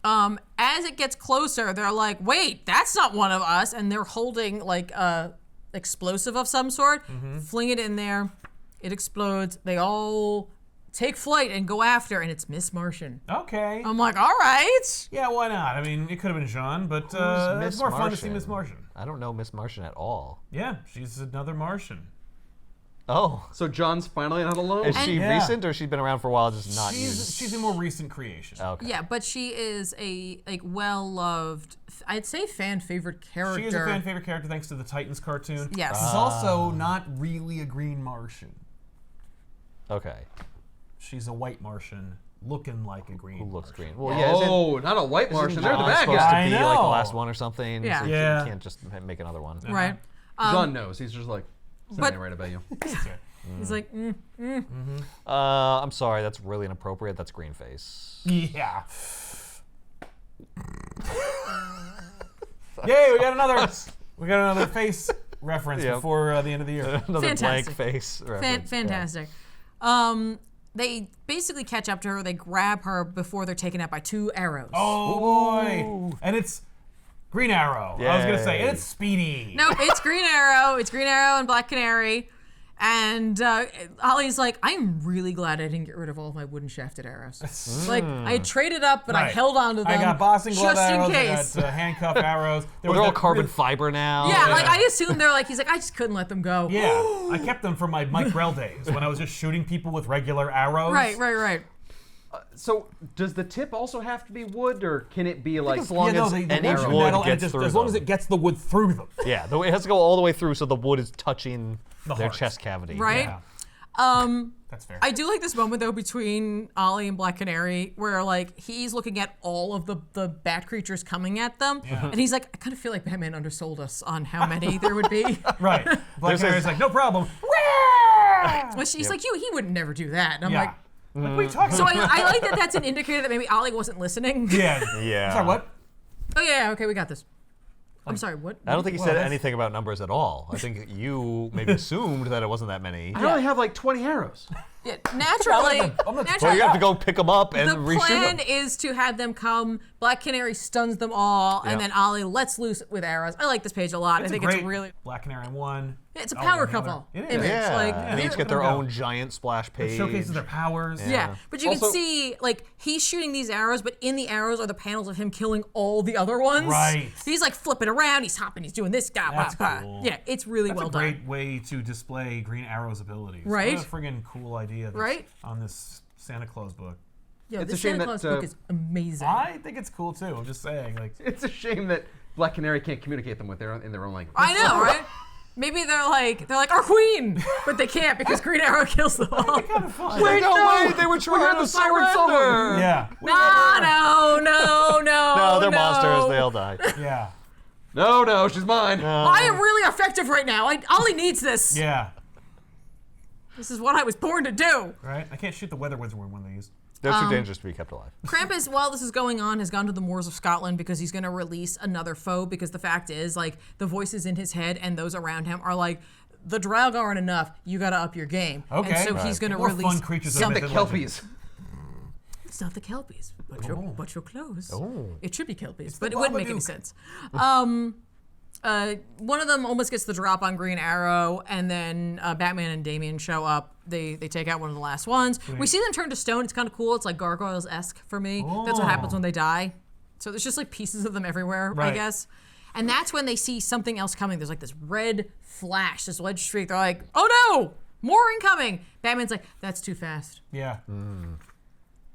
As it gets closer, they're like, wait, that's not one of us. And they're holding like a explosive of some sort, fling it in there, it explodes. They all take flight and go after, and it's Miss Martian. Okay. I'm like, all right. Yeah, why not? I mean, it could have been Jean, but Who's it's more fun to see Miss Martian. I don't know Miss Martian at all. Yeah, she's another Martian. Oh. So John's finally not alone. Is she Yeah. recent, or she's been around for a while, just not She's used? she's a more recent creation. Okay. Yeah, but she is a like well-loved, I'd say fan-favorite character. She is a fan favorite character thanks to the Titans cartoon. Yes. She's also not really a green Martian. Okay. She's a white Martian looking like a green. Who looks Martian. green? Well, yeah. Oh, not a white Martian. They're the John bad supposed guy. to be I like the know. last one or something. Yeah. So Yeah. you can't just make another one. Right. John knows. He's just like But- standing right about you. He's like, I'm sorry, that's really inappropriate. That's green face. Yeah. Yay, we got another face reference Yep. before the end of the year. Another Fantastic. blank face. reference. fantastic. They basically catch up to her. They grab her before they're taken out by two arrows. Oh boy. And it's Green Arrow. I was gonna say, Yay. and it's Speedy. No, it's Green Arrow. It's Green Arrow and Black Canary. And Ollie's like, I'm really glad I didn't get rid of all of my wooden shafted arrows. Like, I had traded up, but I Right. held on to them I got boxing glove just arrows. in case. I got handcuff arrows. They're all carbon fiber now. Yeah, like I assumed they're like, he's like, I just couldn't let them go. Yeah, I kept them from my Mike Grell days when I was just shooting people with regular arrows. Right. So does the tip also have to be wood, or can it be like? as long as the any wood's wood metal and gets just, through as long as them. it gets the wood through them. Yeah, it has to go all the way through so the wood is touching The their heart. chest cavity. Right? Yeah, that's fair. I do like this moment though between Ollie and Black Canary where like he's looking at all of the bat creatures coming at them and he's like, I kind of feel like Batman undersold us on how many there would be. Right. Black Canary's like, no problem. But she's like, he would never do that. And I'm Yeah. like, What are you talking so about? I like that that's an indicator that maybe Ollie wasn't listening. Yeah. Yeah. Sorry, what? Oh yeah, okay, we got this. I'm sorry, what? I don't think he Well, said that's- anything about numbers at all. I think you maybe assumed that it wasn't that many. I only have like 20 arrows. Yeah, naturally, I'm not- Well, you have to go pick them up and the reshoot plan them. is to have them come. Black Canary stuns them all, and Yeah. then Ollie lets loose with arrows. I like this page a lot. I think great it's really. Black Canary on one. It's a Ollie power on the other. couple It is. image. Yeah, Like, and they yeah, each get their let 'em go. own giant splash page. It showcases their powers. Yeah, but you Also- can see, like, he's shooting these arrows, but in the arrows are the panels of him killing all the other ones. Right. He's, like, flipping around, he's hopping, he's doing this, That's cool. Yeah, it's really That's well a done. great way to display Green Arrow's abilities. Right? What a friggin' cool idea that's Right? on this Santa Claus book. Yeah, It's this a shame Santa that, Claus book is amazing. I think it's cool too. I'm just saying, like, It's a shame that Black Canary can't communicate them with in their own language. I know, right? Maybe they're like our queen, but they can't because Green Arrow kills them all. kind of fun. Wait, no, wait, they were trying to surrender. Yeah. No. No, they're monsters. They all die. Yeah. No, she's mine. I am really effective right now. Ollie needs this. Yeah. This is what I was born to do. Right? I can't shoot the weather wizard with one of these. They're too dangerous to be kept alive. Krampus, while this is going on, has gone to the moors of Scotland because he's going to release another foe. Because the fact is, like, the voices in his head and those around him are like, the Draug aren't enough. You got to up your game. Okay. And so Right. he's going to More release fun creatures of some. The myth and legend. Kelpies. It's not the Kelpies, but you're close. Oh. It should be Kelpies, the but it wouldn't make any Babadook. sense. One of them almost gets the drop on Green Arrow, and then Batman and Damian show up. They take out one of the last ones. We see them turn to stone. It's kind of cool. It's like Gargoyles-esque for me. That's what happens when they die. So there's just like pieces of them everywhere, I Right. guess. And that's when they see something else coming. There's like this red flash, this red streak. They're like, oh no, more incoming. Batman's like, that's too fast. Yeah.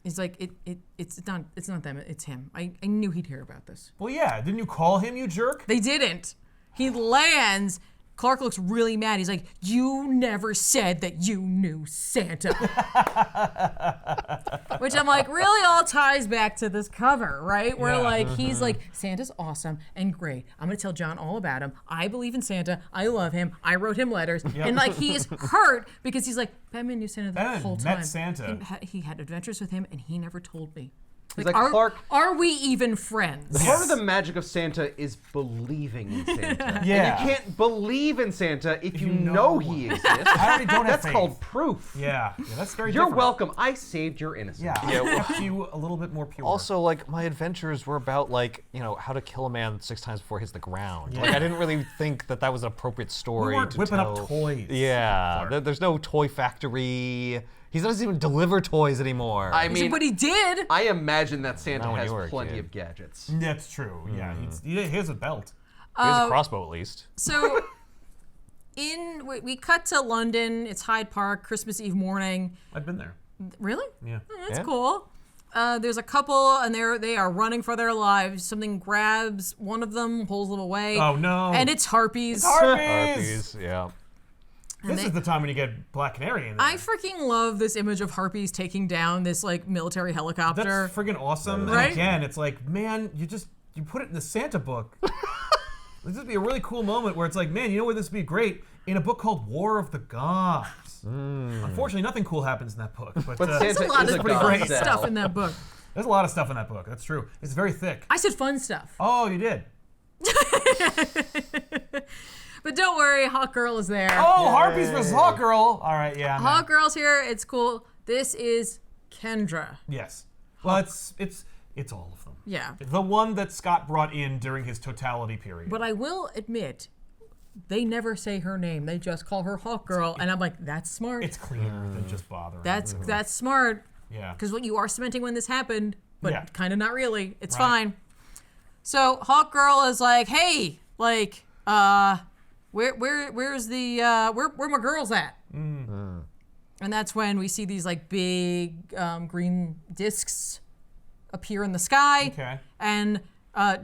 He's like, it's not them, it's him. I knew he'd hear about this. Well, yeah. Didn't you call him, you jerk? They didn't. He lands. Clark looks really mad. He's like, you never said that you knew Santa. Which I'm like, really all ties back to this cover, right? Where Yeah. like, he's like, Santa's awesome and great. I'm going to tell John all about him. I believe in Santa. I love him. I wrote him letters. And like, he is hurt because he's like, Batman knew Santa the Batman whole met time. Santa. He had adventures with him and he never told me. He's like, Clark, are we even friends? part of the magic of Santa is believing in Santa. Yeah. And you can't believe in Santa if you know he exists. I already don't have That's faith. called proof. Yeah. That's very You're different. welcome. I saved your innocence. Yeah. I kept you a little bit more pure. Also, like, my adventures were about, like, you know, how to kill a man 6 times before he hits the ground. Like, I didn't really think that that was an appropriate story weren't to whipping up tell. toys, Yeah. Clark. There's no toy factory. He doesn't even deliver toys anymore. I mean, But he did. I imagine that Santa Not when has you were a plenty kid. of gadgets. That's true. Yeah. He has a belt. he has a crossbow, at least. So, we cut to London. It's Hyde Park, Christmas Eve morning. I've been there. Really? Yeah. Oh, that's Yeah. cool. There's a couple, and they are running for their lives. Something grabs one of them, pulls them away. Oh no. And it's harpies. Harpies, yeah. This is the time when you get Black Canary in there. I freaking love this image of harpies taking down this like military helicopter. That's friggin' awesome. Right? And again, it's like, man, you put it in the Santa book. This would be a really cool moment where it's like, man, you know where this would be great? In a book called War of the Gods. Unfortunately, nothing cool happens in that book. But, Santa There's a lot is of a pretty god great cell. stuff in that book. there's a lot of stuff in that book. That's true. It's very thick. I said fun stuff. Oh, you did. But don't worry, Hawk Girl is there. Oh, Harpies vs. Hawk Girl. All right, yeah. I'm Hawk in. Girl's here. It's cool. This is Kendra. Yes. Well, it's all of them. Yeah. The one that Scott brought in during his totality period. But I will admit, they never say her name. They just call her Hawk Girl, and I'm like, that's smart. It's cleaner than just bothering. That's smart. Yeah. Because what you are cementing when this happened, but Yeah. kind of not really. It's Right. fine. So Hawk Girl is like, hey, like, where's the where my girls at? And that's when we see these like big green discs appear in the sky. Okay. And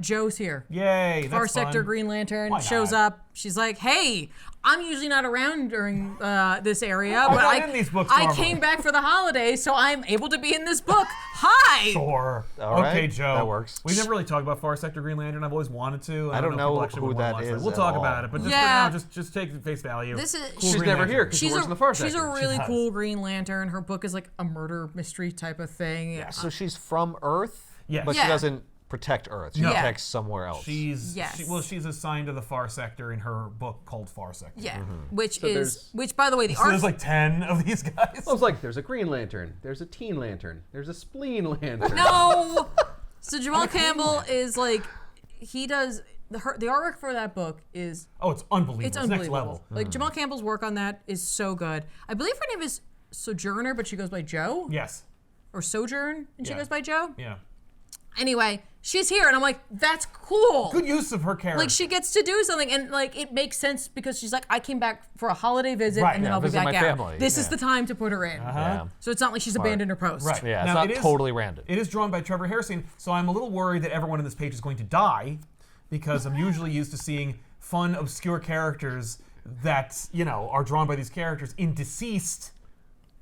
Joe's here. Yay. That's Far Sector fun. Green Lantern Why shows not? up. She's like, hey, I'm usually not around during this area, but not in these books I normally." came back for the holidays, so I'm able to be in this book. Hi! Sure. All right, Okay, Joe. that works. We never really talked about Far Sector Green Lantern. I've always wanted to. I don't if know people actually who would wanna that watch is We'll at talk all. about it, but just Yeah. for now, just take it at face value. This is- Cool She's She's Green never Lantern. here because she works in the Far Sector. She's a really does. cool Green Lantern. Her book is like a murder mystery type of thing. So she's from Earth, Yes. but Yeah. she doesn't protect Earth. She No. protects somewhere else. She's Yes. she's assigned to the Far Sector in her book called Far Sector. Yeah, Mm-hmm. which by the way, the So art. there's like 10 of these guys. I was like, there's a Green Lantern, there's a Teen Lantern, there's a Spleen Lantern. No. So Jamal Campbell is like, he does the artwork for that book is Oh, it's unbelievable. it's It's next unbelievable. level. Like Jamal Campbell's work on that is so good. I believe her name is Sojourner, but she goes by Joe Yes. or Sojourn, and she Yeah. goes by Joe. Yeah. Anyway, she's here, and I'm like, that's cool. Good use of her character. Like she gets to do something, and like it makes sense because she's like, I came back for a holiday visit, Right, and then yeah, I'll be visit back my out. family, This is yeah. the time to put her in. Yeah. So it's not like she's abandoned her post. Right. Yeah, it's Now, not it is- totally random. It is drawn by Trevor Hairsine, so I'm a little worried that everyone in this page is going to die because I'm usually used to seeing fun, obscure characters that, are drawn by these characters in Deceased.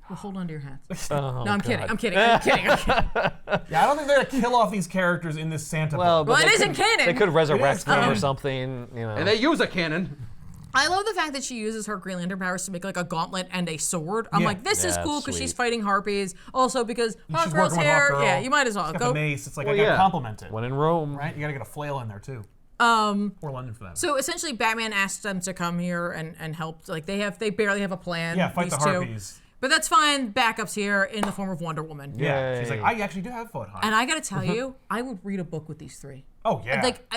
Well, hold on to your hats. Oh, No, I'm kidding. God. I'm kidding. I'm kidding. I'm kidding. Yeah, I don't think they're going to kill off these characters in this Santa Well, book. but Well, they it isn't could- canon. They could resurrect It is them or canon. something, And they use a cannon. I love the fact that she uses her Green Lantern powers to make like a gauntlet and a sword. I'm Yeah. like, this is Yeah, cool that's because she's sweet. fighting harpies. Also because Hawk She's Girl's working with here. Hawk Girl. Yeah, you might as well She's got go. the mace. It's like Well, I got to yeah. compliment it. when in Rome. Right? You got to get a flail in there, too. Or London for that. So essentially, Batman asked them to come here and help. Like they barely have a plan. Yeah, fight these the two. Harpies. But that's fine. Backup's here in the form of Wonder Woman. Yeah. She's Yay. like, I actually do have foot And I gotta tell you, I would read a book with these three. Oh, yeah. Like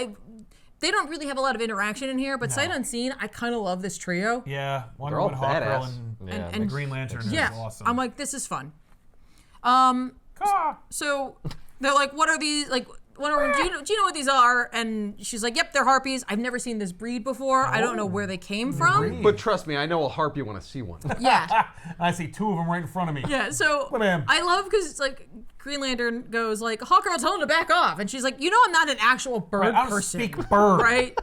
they don't really have a lot of interaction in here, but sight unseen, I kind of love this trio. Yeah. Wonder They're all Woman, Hawk Girl, badass. and, Yeah, and the Green Lantern Yeah, is awesome. I'm like, this is fun. Caw. So they're like, what are these? Like, do you know what these are? And she's like, yep, they're harpies. I've never seen this breed before. I don't know where they came from. But trust me, I know a harpy when I see one. Yeah. I see two of them right in front of me. Yeah, so Bam. I love because it's like Green Lantern goes like, Hawk Girl, tell him to back off. And she's like, I'm not an actual bird Right, I don't person. speak bird. Right?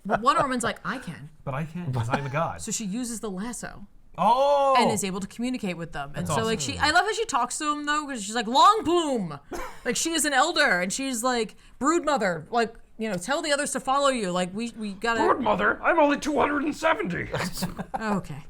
But Wonder Woman's like, I can. But I can't because I'm a god. So she uses the lasso. Oh! And is able to communicate with them. And so like awesome. I love how she talks to them though, because she's like, Long Plume. Like she is an elder and she's like, Brood Mother, like, tell the others to follow you. Like we gotta Mother, I'm only 270. Okay.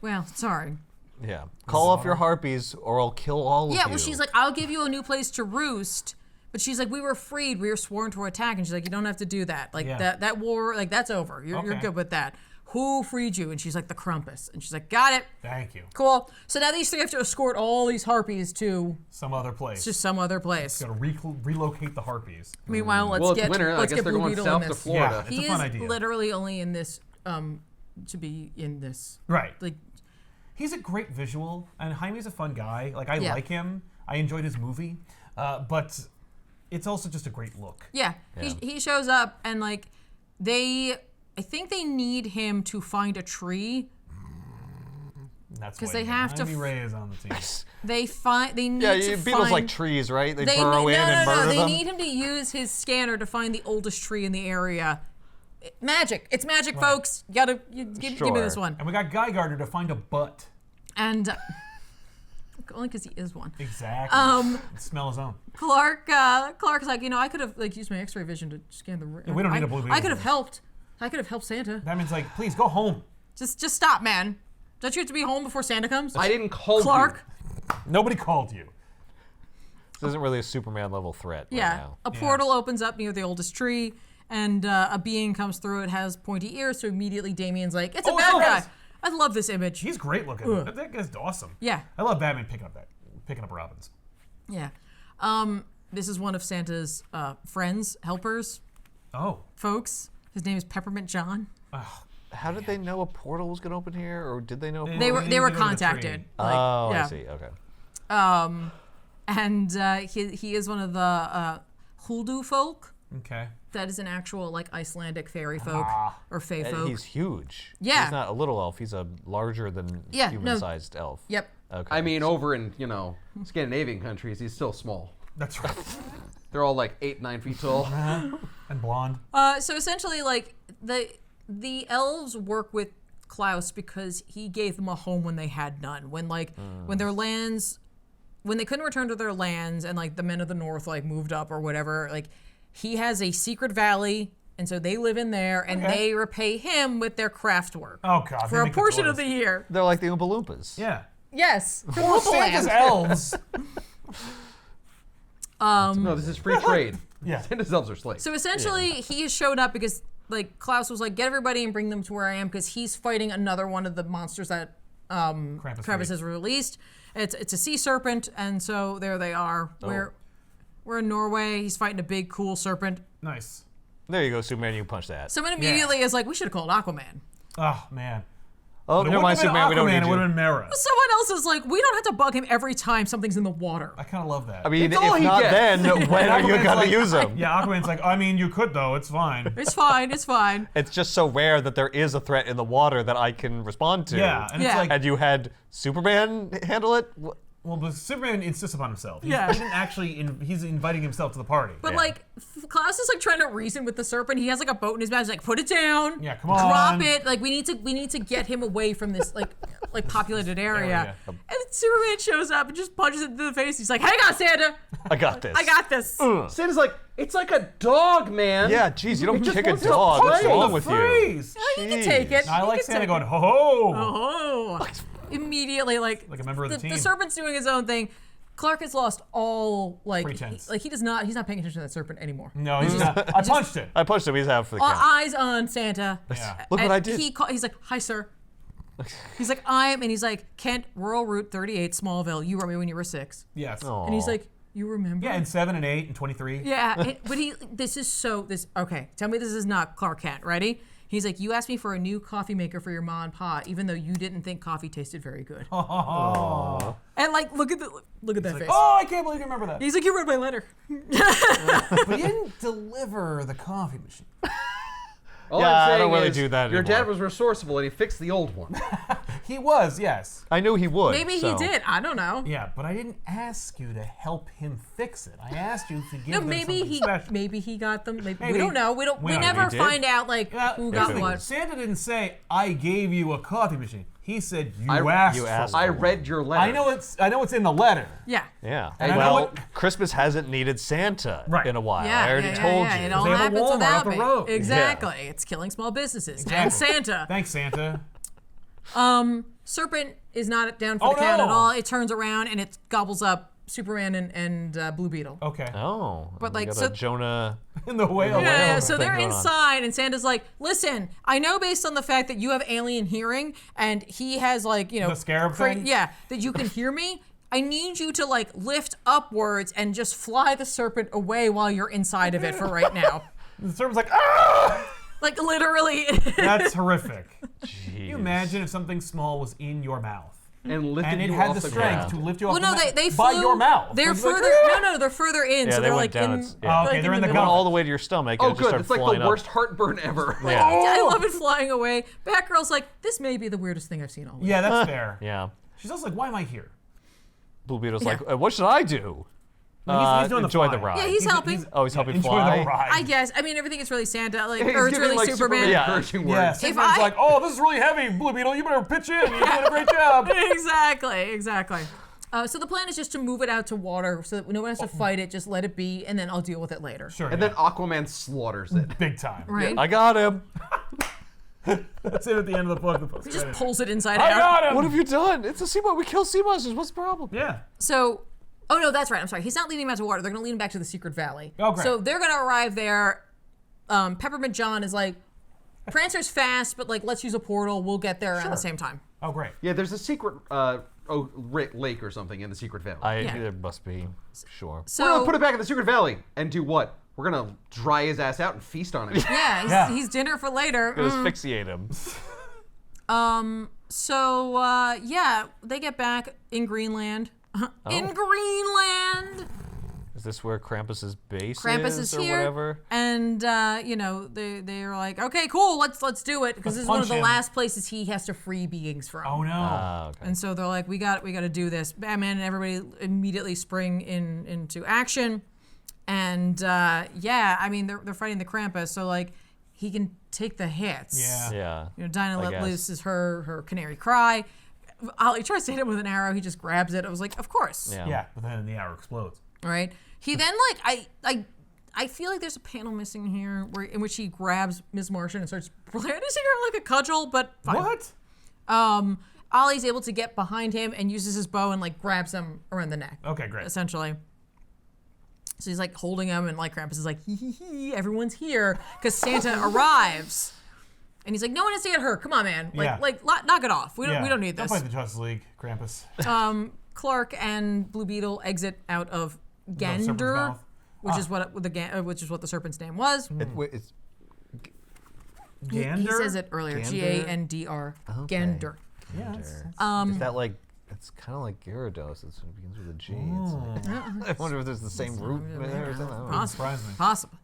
Well, sorry. Yeah. Call off your harpies or I'll kill all of you. Yeah, well she's like, I'll give you a new place to roost. But she's like, we were freed, we were sworn to attack, and she's like, you don't have to do that. Like Yeah. that war, like that's over. You're Okay. good with that. Who freed you? And she's like, the Krampus. And she's like, got it. Thank you. Cool. So now these three have to escort all these harpies to Some other place. just some other place. Got to relocate the harpies. Meanwhile, let's Well, it's get winter. I let's guess get they're Blue going Beetle south in to this. Florida. Yeah. It's He a fun is idea. literally only in this to be in this. Right. Like He's a great visual, and Jaime's a fun guy. Like, I Yeah. like him. I enjoyed his movie. But it's also just a great look. yeah, he shows up and like I think they need him to find a tree. That's 'Cause why they have to Jaime Ray is on the team. They need Yeah, to Beetle's find like trees, right? They They burrow need, in and murder They them. need him to use his scanner to find the oldest tree in the area. Magic. It's magic, folks. Give me this Sure. one. And we got Guy Gardner to find a butt. And only because he is one. Exactly. Smell his own. Clark's like, I could have like used my X-ray vision to scan the room. we don't need a Blue Beetle I could have for this. helped. I could have helped Santa. Batman's like, please go home. Just stop, man. Don't you have to be home before Santa comes? I didn't call Clark. Nobody called you. This isn't really a Superman level threat right Yeah. now. A portal opens up near the oldest tree, and a being comes through. It has pointy ears, so immediately Damien's like, it's a Oh, bad so guy. nice. I love this image. He's great looking. That guy's awesome. Yeah. I love Batman picking up Robins. Yeah. This is one of Santa's friends, helpers, Oh. folks. His name is Peppermint John. How did they know a portal was going to open here, or did they know? They were to go to the contacted. tree. Like, Oh, yeah. I see. Okay. And he is one of the Huldu folk. Okay. That is an actual like Icelandic fairy folk or fae And folk. he's huge. Yeah. He's not a little elf. He's a larger than Yeah, no. human-sized elf. Yep. Okay. I mean, over in Scandinavian countries, he's still small. That's right. They're all like 8-9 feet tall. And blonde. So essentially, like the elves work with Klaus because he gave them a home when they had none. When when their lands, when they couldn't return to their lands, and like the men of the north like moved up or whatever, like he has a secret valley, and so they live in there, and they repay him with their craft work Oh God. for they a make the portion of toys. the year. They're like the Oompa Loompas. Yeah. Yes, for Well, Lupa Santa's Land. elves. No, this is free trade. Yeah. Santa's elves are slaves. So essentially, he has showed up because like Klaus was like, get everybody and bring them to where I am, because he's fighting another one of the monsters that Krampus has released. It's a sea serpent, and so there they are. We're in Norway. He's fighting a big, cool serpent. Nice. There you go, Superman. You punch that. Someone immediately is like, we should have called Aquaman. Oh man. Oh, never mind, Superman. We don't need It would you. have been Mera. Someone else is like, we don't have to bug him every time something's in the water. I kind of love that. I mean, It's all if he not gets. then, when are you Aquaman's gonna like- use him? Yeah, Aquaman's like, I mean, you could though. It's fine. It's fine. It's fine. It's just so rare that there is a threat in the water that I can respond to. Yeah, and it's Yeah. like, And you had Superman handle it? well, but Superman insists upon himself. Yeah. He didn't actually. He's inviting himself to the party. But like, Klaus is like trying to reason with the serpent. He has like a boat in his mouth. He's like, put it down. Yeah, come Drop on. it. Like we need to get him away from this like populated area. Area. And Superman shows up and just punches it into the face. He's like, hang on, Santa. I got this. I got this. Santa's like, it's like a dog, man. Yeah, geez, you don't He just kick a wants to dog. play. What's wrong the with you? phrase. You can take it. I You like can Santa take going, it. ho ho. Oh. Immediately, like Like a member of the the team. serpent's doing his own thing. Clark has lost all like Pretense. he does not. He's not paying attention to that serpent anymore. No, he's not. I punched it. I punched him. He's out for the All count. eyes on Santa. Yeah. Look what And I did. He's like, hi, sir. He's like, and he's like, Kent, Rural Route 38, Smallville. You wrote me when you were 6. Yes. And he's like, you remember? Yeah, and 7 and 8 and 23. Yeah, but okay, tell me this is not Clark Kent. Ready? He's like, you asked me for a new coffee maker for your ma and pa, even though you didn't think coffee tasted very good. Oh. And like, look at that face. Oh, I can't believe you remember that. He's like, you read my letter. But he didn't deliver the coffee machine. All Yeah, I'm I saying don't really is, do that your anymore. dad was resourceful and he fixed the old one. He was, yes. I knew he would. Maybe so. he did. I don't know. Yeah, but I didn't ask you to help him fix it. I asked you to give No, them maybe something special. maybe he got them. We Maybe. don't know. We We never did. find out like Yeah, who here's got the thing. what. Santa didn't say, I gave you a coffee machine. He said, you I- asked you for asked one. I read your letter. I know it's in the letter. Yeah. Yeah. And I know well, what- Christmas hasn't needed Santa Right. in a while. Yeah, I already yeah, told yeah, you. It all They have a happens Walmart without up the me. road. Exactly. It's killing small businesses. And Santa. Thanks, Santa. Serpent is not down for Oh, the count no. at all. It turns around and it gobbles up Superman and Blue Beetle. Okay. Oh. But, we like, got so- a Jonah. In the whale. Yeah, whale. so they're going on. inside, and Santa's like, listen, I know based on the fact that you have alien hearing, and he has, like, The scarab thing? Yeah, that you can hear me. I need you to, like, lift upwards and just fly the serpent away while you're inside of it for right now. The serpent's like, ah! Like, literally. That's horrific. Jeez. Can you imagine if something small was in your mouth? And lifted And it you had off the ground. strength to lift you off Well, no, the mat they by flew. your mouth. They're It's like, further. "Ah!" No, they're further in. Yeah, so they they're went like down. in. It's- yeah. Oh, okay, they're in the They middle. went gullet. all the way to your stomach. Oh, and it just good. started It's like flying the up. worst heartburn ever. Yeah. I love it flying away. Batgirl's like, this may be the weirdest thing I've seen all week. Yeah, that's fair. Yeah. She's also like, why am I here? Blue Beetle's Yeah. like, what should I do? He's doing enjoy the the fly. ride. Yeah, he's helping. Oh, he's helping enjoy fly? the ride. I guess. I mean, everything is really Santa, like, He's or it's giving, really like, Superman. Yeah. encouraging Yeah, words. Superman's like, oh, this is really heavy, Blue Beetle. You better pitch in. You're doing a great job. Exactly. So the plan is just to move it out to water so that no one has to fight it. Just let it be, and then I'll deal with it later. Sure. And yeah. then Aquaman slaughters it. Big time. Right? I got him. That's it at the end of the book. He just pulls it inside I out. got him. What have you done? It's a sea monster. We kill sea monsters. What's the problem? Yeah. So, oh no, that's right. I'm sorry. He's not leading him out to water. They're going to lead him back to the secret valley. Oh, great. So they're going to arrive there. Peppermint John is like, Prancer's fast, but like, let's use a portal. We'll get there around the same time. Oh, great. Yeah, there's a secret lake or something in the secret valley. Yeah. There must be. Sure. So We're gonna put it back in the secret valley and do what? we're gonna dry his ass out and feast on him. Yeah, he's dinner for later. Gonna asphyxiate him. So yeah, they get back in Greenland. In Greenland. Is this where Krampus's base Krampus is or here, whatever? and you know they're like, okay, cool, let's do it, because this is one of the punch him. last places he has to free beings from. Oh no. Ah, okay. And so they're like, we got to do this. Batman and everybody immediately spring into action, and yeah, I mean they're fighting the Krampus, so like he can take the hits. Yeah. Yeah. You know, Dinah I let guess. loose is her canary cry. Ollie tries to hit him with an arrow. He just grabs it. I was like, of course. Yeah. Yeah, but then the arrow explodes. Right. He then I feel like there's a panel missing here in which he grabs Ms. Martian and starts brandishing her like a cudgel, but fine. What? Ollie's able to get behind him and uses his bow and like grabs him around the neck. Okay, great. Essentially. So he's like holding him, and like Krampus is like, hee, everyone's here because Santa arrives. And he's like, no one has to get hurt. Come on, man. Yeah. Knock it off. We Yeah. don't need this. Don't fight the Justice League, Krampus. Clark and Blue Beetle exit out of serpent's Gander, mouth. which is what the serpent's name was. It's Gander? He says it earlier. Gander? Gandr. Gander. Yeah. is that like? It's kind of like Gyarados. It begins with a G. It's like, I wonder if there's the same root there or something. I don't know. Surprise me. Possible.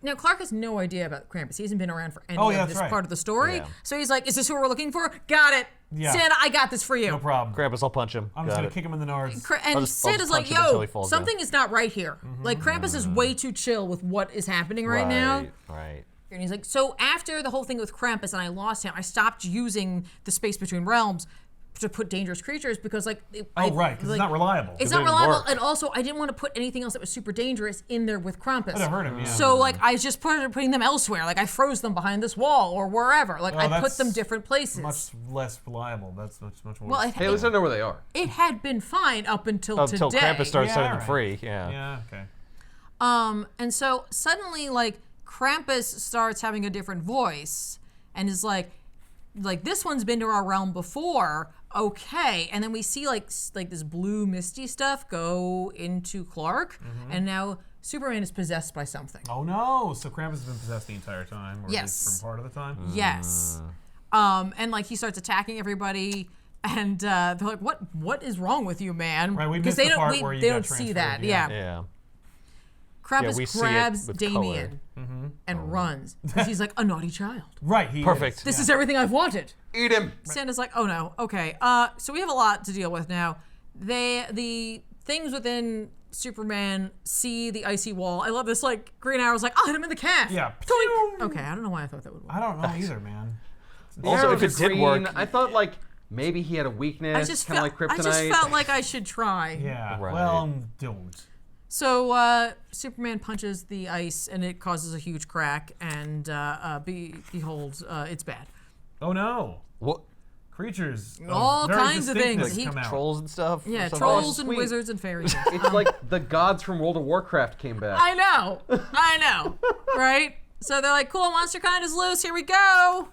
Now, Clark has no idea about Krampus. He hasn't been around for any Oh, of yeah, this that's right. part of the story. Yeah. So he's like, is this who we're looking for? Got it. Yeah. Santa, I got this for you. No problem. Krampus, I'll punch him. I'm just Got gonna it. kick him in the nards. And I'll just Santa's like, punch him until yo, he falls something is not right here. Like, Krampus is way too chill with what is happening right now. Right. And he's like, so after the whole thing with Krampus and I lost him, I stopped using the space between realms to put dangerous creatures because, like, Right, because it's not reliable. It's It not didn't reliable, work. and also I didn't want to put anything else that was super dangerous in there with Krampus. That'd hurt him, yeah. So like I just putting them elsewhere. Like I froze them behind this wall or wherever. Like I put that's them different places. Much less reliable. That's much more. well, Hey, at least I know where they are. it had been fine up until Until today. Krampus started Yeah, setting them right. free. Yeah. Yeah. Okay. And so suddenly, like, Krampus starts having a different voice and is like this one's been to our realm before. Okay, and then we see like this blue misty stuff go into Clark, and now Superman is possessed by something. Oh no! So Krampus has been possessed the entire time, or at Yes. least for part of the time. Yes. And like he starts attacking everybody, and they're like, "What is wrong with you, man?" Right, we Because missed they the part don't where you they got don't see that. transferred, Yeah. Yeah. Krampus we see it grabs with Damien and runs because he's like a naughty child. Right. He Perfect. Is. This Yeah. is everything I've wanted. Eat him. Santa's like, oh no, okay. So we have a lot to deal with now. The things within Superman see the icy wall. I love this. Like Green Arrow's like, I'll hit him in the calf. Yeah. Toink. Okay, I don't know why I thought that would work. I don't know either, man. Also, Arrows if it are did green. work- I thought like maybe he had a I weakness, just kind of felt like kryptonite. I just felt like I should try. Yeah. Right. Well, don't. So Superman punches the ice and it causes a huge crack, and behold, it's bad. Oh no! What? Creatures. of All very kinds of distinctness things. He- come out. Trolls and stuff? or Yeah, something? trolls and sweet. wizards and fairies. It's like the gods from World of Warcraft came back. I know, right? So they're like, cool, monster kind is loose. Here we go.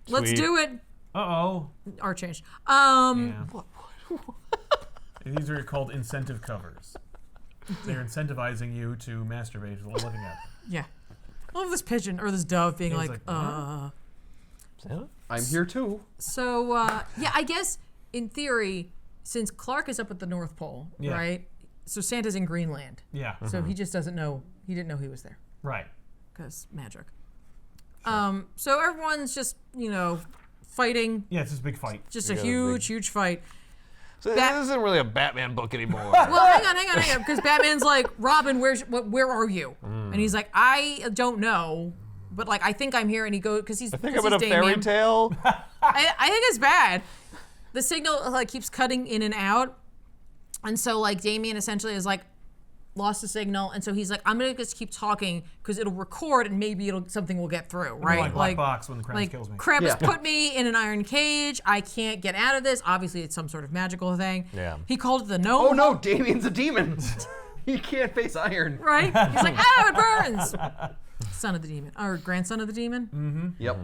Let's Sweet. do it. Uh-oh. Art change. Yeah. These are called incentive covers. They're incentivizing you to masturbate while looking at them. Yeah. I love this pigeon or this dove being It's like, like, huh? Santa? I'm here too. So, yeah, I guess in theory, since Clark is up at the North Pole, Yeah. right? So Santa's in Greenland. Yeah. So he just doesn't know, he didn't know he was there Right. because magic. So everyone's just, fighting. Yeah, it's this big fight. Just We a got a huge fight. So Bat- this isn't really a Batman book anymore. Well, hang on, because Batman's like, Robin, where are you? And he's like, I don't know, but like, I think I'm here. And he goes, because he's, I think I'm in a fairy tale. I think it's bad. The signal like keeps cutting in and out, and so like Damien essentially is like lost the signal, and so he's like, I'm gonna just keep talking because it'll record and maybe something will get through, right? Like Black Box when the Krampus like kills me. Krampus Yeah. put me in an iron cage. I can't get out of this. Obviously, it's some sort of magical thing. Yeah. He called it the gnome. Oh no, Damien's a demon. He can't face iron. Right? He's like, oh, it burns. Son of the demon, or grandson of the demon. Yep.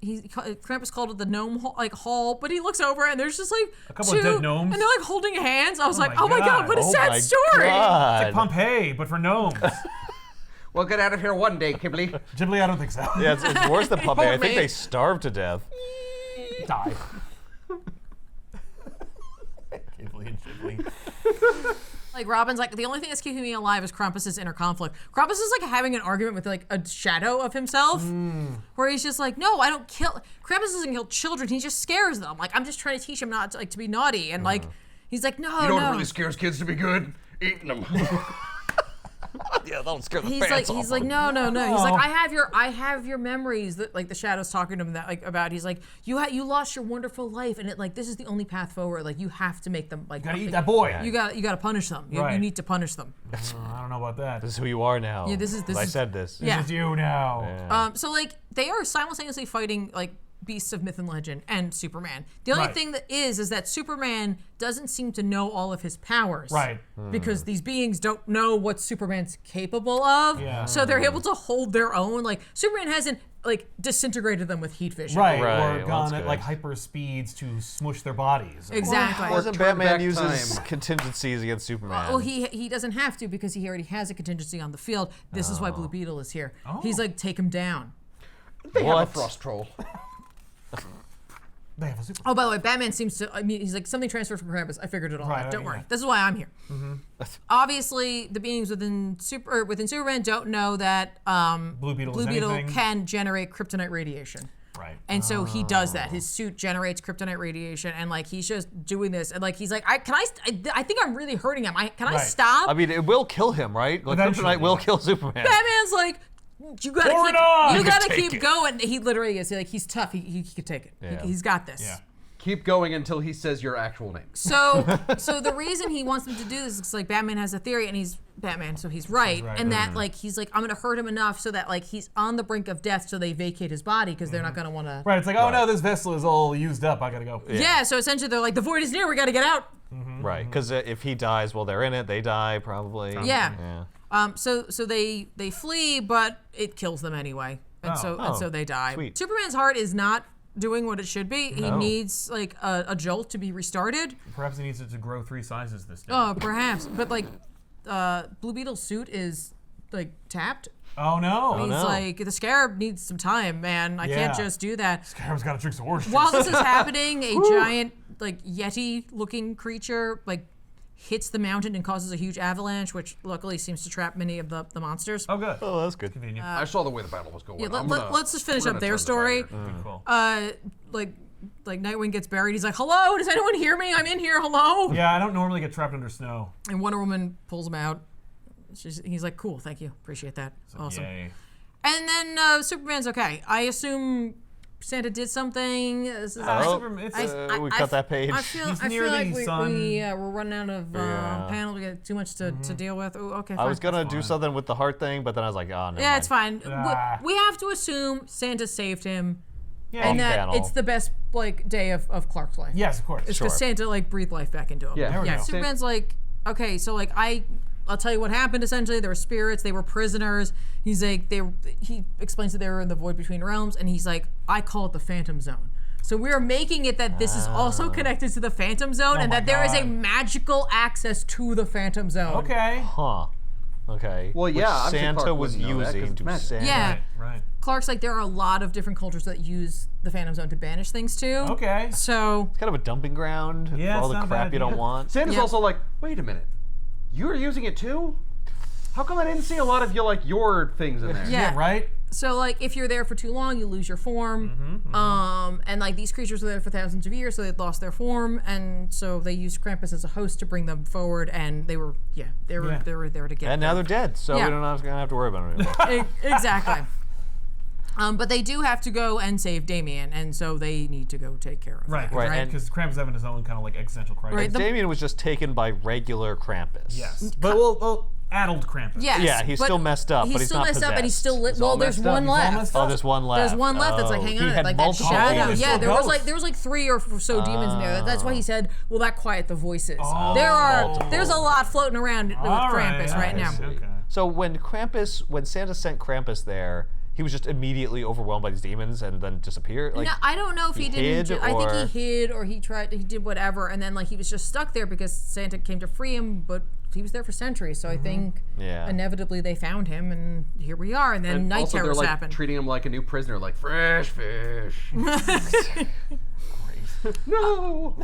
Krampus called it the gnome hall, but he looks over and there's just like a couple of dead gnomes, and they're like holding hands. I was like, my oh my god, what a Oh sad my story. God. It's like Pompeii, but for gnomes. We'll get out of here one day, Ghibli. Ghibli, I don't think so. Yeah, it's worse than Pompeii. I think me. they starved to death. Die. Ghibli and Ghibli. Like Robin's like, the only thing that's keeping me alive is Krampus's inner conflict. Krampus is like having an argument with like a shadow of himself, where he's just like, no, I don't kill. Krampus doesn't kill children. He just scares them. Like I'm just trying to teach him not to, like to be naughty, and like he's like, no, You know no. what really scares kids to be good? Eating them. Yeah, that'll scare the He's pants like, off no. them. He's like, I have your memories that like the shadow's talking to him that like about. He's like, you lost your wonderful life, and it like this is the only path forward. Like you have to make them like. Gotta eat that boy. You got to punish them. You Right. need to punish them. I don't know about that. This is who you are now. Yeah, this is- I said this. Yeah. This is you now. So like they are simultaneously fighting like beasts of myth and legend and Superman. The only Right. thing that is that Superman doesn't seem to know all of his powers. Right. Because these beings don't know what Superman's capable of. Yeah. So they're able to hold their own. Like Superman hasn't like disintegrated them with heat vision. Right, Right, or well, gone that's at like good. hyper speeds to smush their bodies. Exactly. Doesn't turn Batman back use his time. contingencies against Superman? Well, he doesn't have to because he already has a contingency on the field. This is why Blue Beetle is here. He's like, take him down. They have What? a frost troll. They have a super. Oh, by the way, Batman seems to. I mean, he's like something transferred from Krampus. I figured it all Right, out. Don't yeah. worry. This is why I'm here. Obviously, the beings within Superman don't know that Blue Beetle is anything. can generate kryptonite radiation. Right. And so he does that. His suit generates kryptonite radiation, and like he's just doing this, and like he's like, I think I'm really hurting him. Can I Right. stop? I mean, it will kill him, right? Like, Eventually, Kryptonite will yeah. kill Superman. Batman's like, you gotta Pour keep, it on! you You gotta can keep take it. going. He literally is like, he's tough. He could take it. Yeah. He's got this. Yeah. Keep going until he says your actual name. So the reason he wants them to do this is like Batman has a theory, and he's Batman, so he's right, right. and that like he's like, I'm gonna hurt him enough so that like he's on the brink of death, so they vacate his body because they're not gonna want to. Right. It's like, oh no, this vessel is all used up. I gotta go. Yeah. So essentially, they're like, the void is near. We gotta get out. Right, because if he dies while they're in it, they die probably. Yeah. Yeah. So they flee, but it kills them anyway, and so they die. sweet. Superman's heart is not doing what it should be. He No. needs like a jolt to be restarted. Perhaps he needs it to grow 3 sizes this day. Oh, perhaps, but like Blue Beetle's suit is like tapped. Oh no. He's no. like, the Scarab needs some time, man. I can't Yeah. just do that. Scarab's gotta drink some orange juice. While this is happening, a giant, like, Yeti-looking creature, like, hits the mountain and causes a huge avalanche, which luckily seems to trap many of the monsters. Oh good. Oh, that's good. Convenient. I saw the way the battle was going. Yeah, I'm gonna- let's just finish we're up gonna their turn the story. tide here. Good call. Like Nightwing gets buried. He's like, hello, does anyone hear me? I'm in here, hello. Yeah, I don't normally get trapped under snow. And Wonder Woman pulls him out. He's like, cool, thank you, appreciate that. Awesome. Yay. And then Superman's okay. I assume Santa did something. This is Oh, Superman- it's- we cut that page. I feel He's I near feel like the sun. we're running out of Yeah. panel. We got too much to deal with. Ooh, okay, I fine. was gonna do something with the heart thing, but then I was like, oh, no. Yeah, it's fine. Ah. We have to assume Santa saved him, Yeah. and that panel. it's the best like day of Clark's life. Yes, of course. It's Sure. because Santa like breathed life back into him. Yeah. There we yeah. go. Superman's like, okay, so like I'll tell you what happened. Essentially, there were spirits. They were prisoners. He's like, he explains that they were in the void between realms, and he's like, I call it the Phantom Zone. So we're making it that this is also connected to the Phantom Zone, and my that there is a God. magical access to the Phantom Zone. Okay. Huh. Okay. Well, Which yeah, obviously Santa Clark was wouldn't know that 'cause using it's to magic. send. Yeah. Right. Clark's like, there are a lot of different cultures that use the Phantom Zone to banish things to. Okay. So Kind of a dumping ground Yeah, for all it's the not a crap bad you don't idea. want. Santa's Yeah. also like, wait a minute, you're using it too? How come I didn't see a lot of your things in there? yeah. Right. So like, if you're there for too long, you lose your form. And like these creatures were there for thousands of years, so they'd lost their form, and so they used Krampus as a host to bring them forward, and they were there to get. And now they're dead, so Yeah. we don't gonna have to worry about it anymore. Exactly. But they do have to go and save Damien, and so they need to go take care of Right. that, Right, Right. Because Krampus having his own kind of like existential crisis. Right. Damien was just taken by regular Krampus. Yes. But well, addled Krampus. Yes, Yeah, he's but still messed up, but he's still not messed up, and he's possessed. still lit. He's all Well, there's messed up. one He's all left. messed Oh, there's one left. There's one left that's like Oh, hanging he on, had like that multiple shadow. demons. Yeah, there was Ghosts. like 3 or so demons in there. That's why he said, "Will that quiet the voices?" There's a lot floating around with All Krampus right now. Okay. So when Santa sent Krampus there, he was just immediately overwhelmed by these demons and then disappeared? Like, no, I don't know if he didn't. hid, I think or- he hid or he did whatever, and then like he was just stuck there because Santa came to free him, but he was there for centuries. So I think Yeah. inevitably they found him, and here we are. And then And night also, they're terrors like happened. treating him like a new prisoner, like fresh fish. No.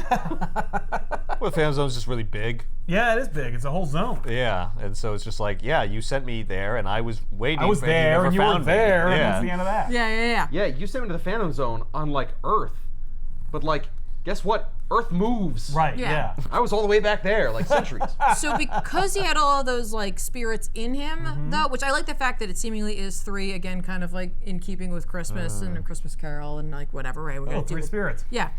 Well, the Phantom Zone's just really big. Yeah, it is big. It's a whole zone. Yeah, and so it's just like, yeah, you sent me there, and I was waiting. I was but you there, never and you found weren't me. there, and Yeah. that's the end of that. Yeah. Yeah, you sent him to the Phantom Zone on like Earth, but like, guess what? Earth moves. Right, Yeah. yeah. I was all the way back there, like centuries. So because he had all of those like spirits in him, though, which I like the fact that it seemingly is 3, again, kind of like in keeping with Christmas and A Christmas Carol and like whatever, right? We're Oh, gonna 3 deal- spirits. Yeah.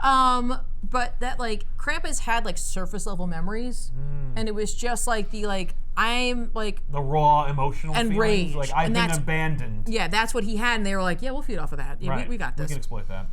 But that like Krampus had like surface level memories, and it was just like the like I'm like The raw emotional And feelings. rage, Like, I've and been that's- abandoned. yeah, that's what he had, and they were like, yeah, we'll feed off of that. Yeah, Right. we got We this. can exploit that.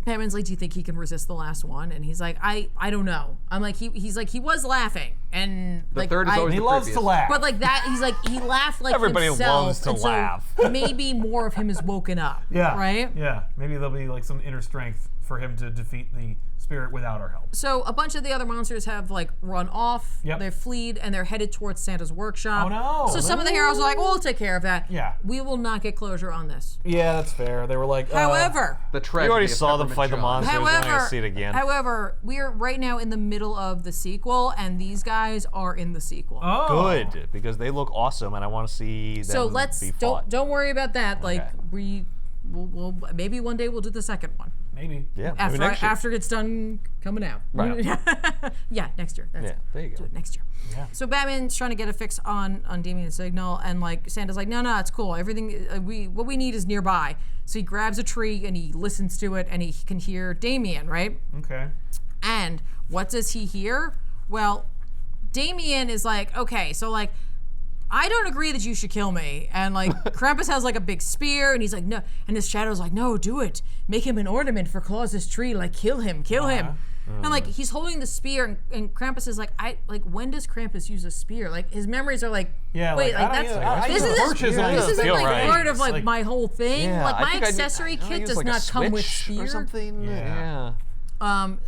Batman's like, do you think he can resist the last one? And he's like, I don't know. I'm like, he's like, he was laughing, and The like third is always He the loves to creepiest. laugh. But like that, he's like he laughed like Everybody himself, loves to and so laugh. maybe more of him is woken up. yeah. Right. Yeah. Maybe there'll be like some inner strength for him to defeat the spirit without our help. So a bunch of the other monsters have like run off. Yep. They've fled and they're headed towards Santa's workshop. Oh, no. So some of the heroes are like, "We'll take care of that." Yeah. We will not get closure on this. Yeah, that's fair. They were like, However, The tragedy You already of saw them Peppermint fight the John. monsters. We're not gonna however, see it again. however, we are right now in the middle of the sequel, and these guys are in the sequel. oh. Good, because they look awesome, and I want to see them So let's be fought. don't worry about that. Like Okay. we'll maybe one day we'll do the second one. Maybe. Yeah, maybe After next year. after it's done coming out. Right. Yeah, next year. That's Yeah, there you do go. it next year. Yeah. So Batman's trying to get a fix on Damien's signal, and like Santa's like, no, it's cool. Everything what we need is nearby. So he grabs a tree and he listens to it, and he can hear Damien, right? Okay. And what does he hear? Well, Damien is like, okay, so like, I don't agree that you should kill me. And like, Krampus has like a big spear, and he's like, no. And his shadow's like, no, do it. Make him an ornament for Claus's tree. Like, kill him. And like, he's holding the spear, and Krampus is like, when does Krampus use a spear? Like, his memories are like, Yeah. wait, like I don't that's know. I this use isn't torches on this the isn't feel like right. part of like, Like- my whole thing. Yeah, like I my think accessory I kit use does like a not come with switch spear. or something. Yeah.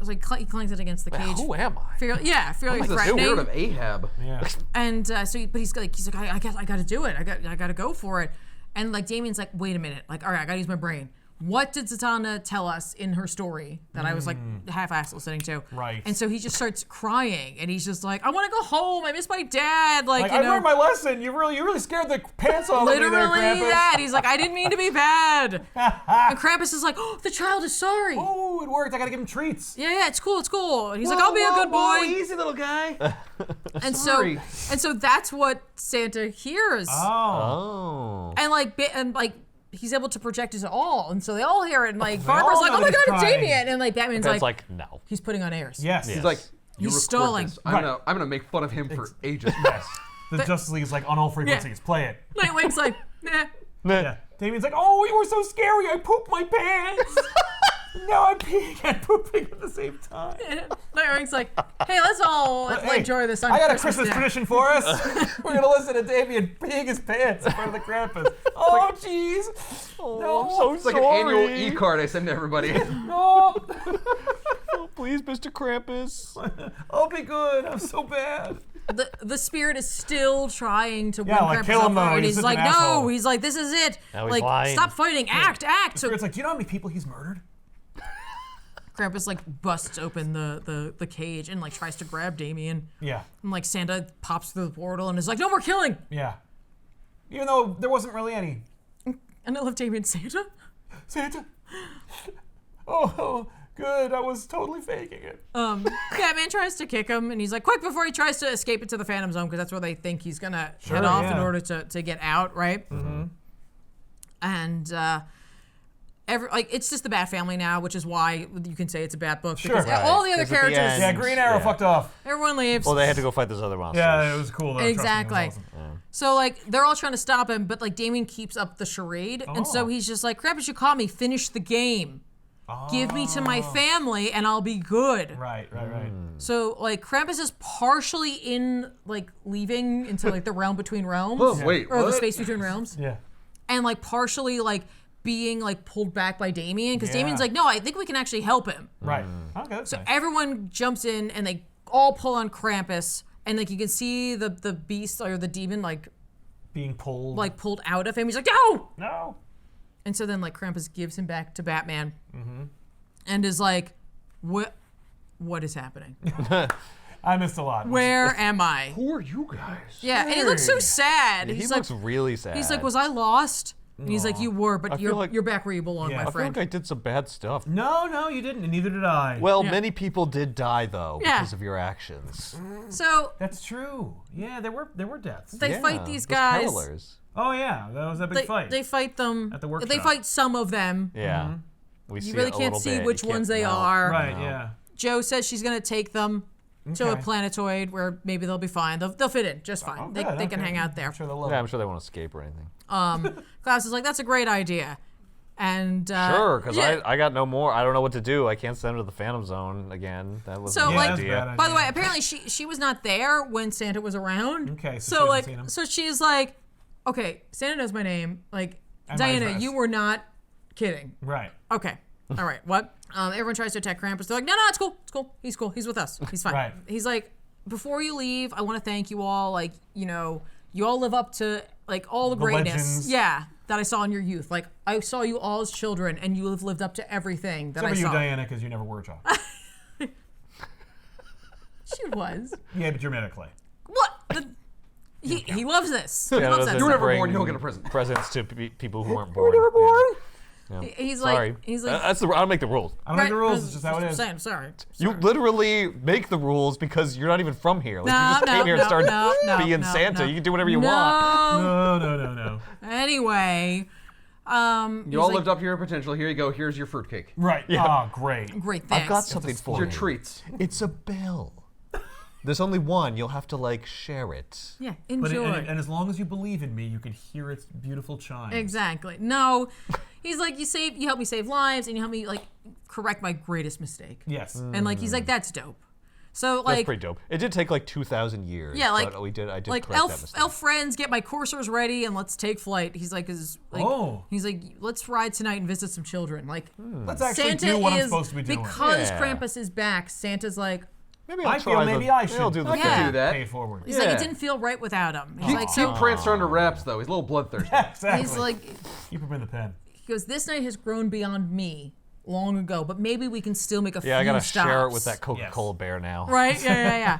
It's like he clangs it against the cage. Who am I? Fairly He's the threatening. spirit of Ahab. Yeah. And but he's like, I guess I got to do it. I got to go for it. And like Damien's like, wait a minute. Like, all right, I got to use my brain. What did Zatanna tell us in her story that I was like half-ass listening to? Right. And so he just starts crying, and he's just like, I want to go home. I miss my dad. Like, Like, you I know, learned my lesson. You really scared the pants off literally me there, Krampus. that. He's like, I didn't mean to be bad. And Krampus is like, oh, the child is sorry. Oh, it worked. I gotta give him treats. Yeah, it's cool. And he's like, I'll be a good boy. Easy, little guy. And Sorry. so that's what Santa hears. Oh. And like he's able to project his all, and so they all hear it. And like all Barbara's like, know "Oh my that he's God, it's crying. Damien!" And like Batman's That's like, like, no. he's putting on airs. Yes. He's like, you He's record stalling. this. Right. I'm gonna make fun of him for ages. Yes. The Justice League is like on all frequencies. Play it. Nightwing's like, nah. Yeah. Damien's like, oh, you were so scary. I pooped my pants. Now I'm peeing and pooping at the same time. Nightwing's like, hey, let's all Hey, enjoy this on I got a Christmas Christmas Day. tradition for us. We're gonna listen to Damien peeing his pants in front of the Krampus. Oh, jeez. No, I'm so It's like an annual e-card I send to everybody. no. Oh, please, Mr. Krampus. I'll be good. I'm so bad. The spirit is still trying to win Yeah, like, Krampus kill him, over, though. and He's he's such like, an no. asshole. He's like, this is it. Now he's Like, lying. stop fighting. Act. So It's like, do you know how many people he's murdered? Krampus like busts open the cage and like tries to grab Damien. Yeah. And like Santa pops through the portal and is like, no more killing. Yeah. Even though there wasn't really any. And I love Damien. Santa? Santa. Oh, good. I was totally faking it. Batman tries to kick him, and he's like, quick, before he tries to escape into the Phantom Zone, because that's where they think he's gonna head off in yeah. order to get out, right? Mm-hmm. And it's just the Bat family now, which is why you can say it's a Bat book, because Right. all the other 'Cause at the characters, end- Yeah, Green Arrow Yeah. fucked off. everyone leaves. Well, they had to go fight those other monsters. Yeah, it was cool though. Trust me, it was Exactly. awesome. So like they're all trying to stop him, but like Damien keeps up the charade, and so Oh. he's just like, Krampus, you caught me. Finish the game. Give me to my family, and I'll be good. Right. So like Krampus is partially in like leaving into like the realm between realms, Oh, wait, or the what? space between realms. Yeah. and like partially like being like pulled back by Damien because Yeah. Damien's like, no, I think we can actually help him. Right. Okay. That's So nice. everyone jumps in and they all pull on Krampus, and like you can see the beast or the demon like Being pulled. pulled out of him. He's like, no. No. And so then like Krampus gives him back to Batman, and is like, what is happening? I missed a lot. Where am I? Who are you guys? Yeah, and he looks so sad. He He's looks like, really sad. he's like, was I lost? And he's like, you were, but feel like- you're back where you belong, Yeah. my I I feel friend. like I did some bad stuff. No, you didn't, and neither did I. Well, Yeah. many people did die though Yeah. because of your actions. So That's true. Yeah, there were deaths. they Yeah, fight these those guys. carolers. Oh yeah, that was a big fight. They fight them. At the workshop. They fight some of them. Yeah. We see You really it a can't little see bit. which You can't- ones they no, are. right. no. Yeah. Joe says she's gonna take them to a Okay. planetoid where maybe they'll be fine. They'll fit in just fine. Oh, They good, can okay. hang out there. I'm sure they'll love Yeah, it. I'm sure they won't escape or anything. Klaus is like, that's a great idea. And Sure, because yeah. I got no more. I don't know what to do. I can't send them to the Phantom Zone again. That was So, a like- bad that's a idea. bad By the way, idea. apparently she was not there when Santa was around. Okay, so she so hasn't like seen him. so she's like, okay, Santa knows my name. Like And my Diana, address. you were not kidding. Right. Okay. All right. What? Everyone tries to attack Krampus. They're like, no, it's cool. It's cool. He's cool. He's with us. He's fine. Right. He's like, before you leave, I want to thank you all. Like, you know, you all live up to like all the greatness. legends. Yeah. That I saw in your youth. Like, I saw you all as children, and you have lived up to everything that Except I for you, saw. Diana, because you never were a child. She was. Yeah, but you're medically. What? He loves this. He Santa loves that. doesn't You were never bring born, you don't get a present. Presents to people who weren't born. Yeah. He's Sorry. like, he's like, That's the. I'll make the rules. I don't make the right, rules. It's just how it is. I'm sorry. You literally make the rules because you're not even from here. Like, No, you just no, came here no, and started no, being no, Santa. no. You can do whatever you want. No. Anyway, You all lived up to your potential. Here you go. Here's your fruitcake. Right. Oh, great. great. Thanks. I've got something for Your you. treats. It's a bell. There's only one. You'll have to like share it. Yeah, But enjoy. and as long as you believe in me, you can hear its beautiful chime. Exactly. No, he's like, you help me save lives, and you help me like correct my greatest mistake. Yes. And like, he's like, that's dope. So That's like, pretty dope. It did take like 2,000 years. yeah, like but I did like correct that elf mistake. elf friends, get my coursers ready and let's take flight. He's like, he's like, let's ride tonight and visit some children. Like, Let's actually Santa do what is I'm supposed to be doing. because Yeah. Krampus is back. Santa's like, Maybe I I'll feel try maybe the, I should. I'll do the I Yeah. can do that. Pay it forward. he's like, it Yeah. didn't feel right without him. He's like, Keep so Prancer under wraps, though. He's a little bloodthirsty. Exactly. he's like, keep him in the pen. he goes, this night has grown beyond me long ago, but maybe we can still make a few Yeah, I gotta stops. share it with that Coca-Cola bear now. Right? Yeah.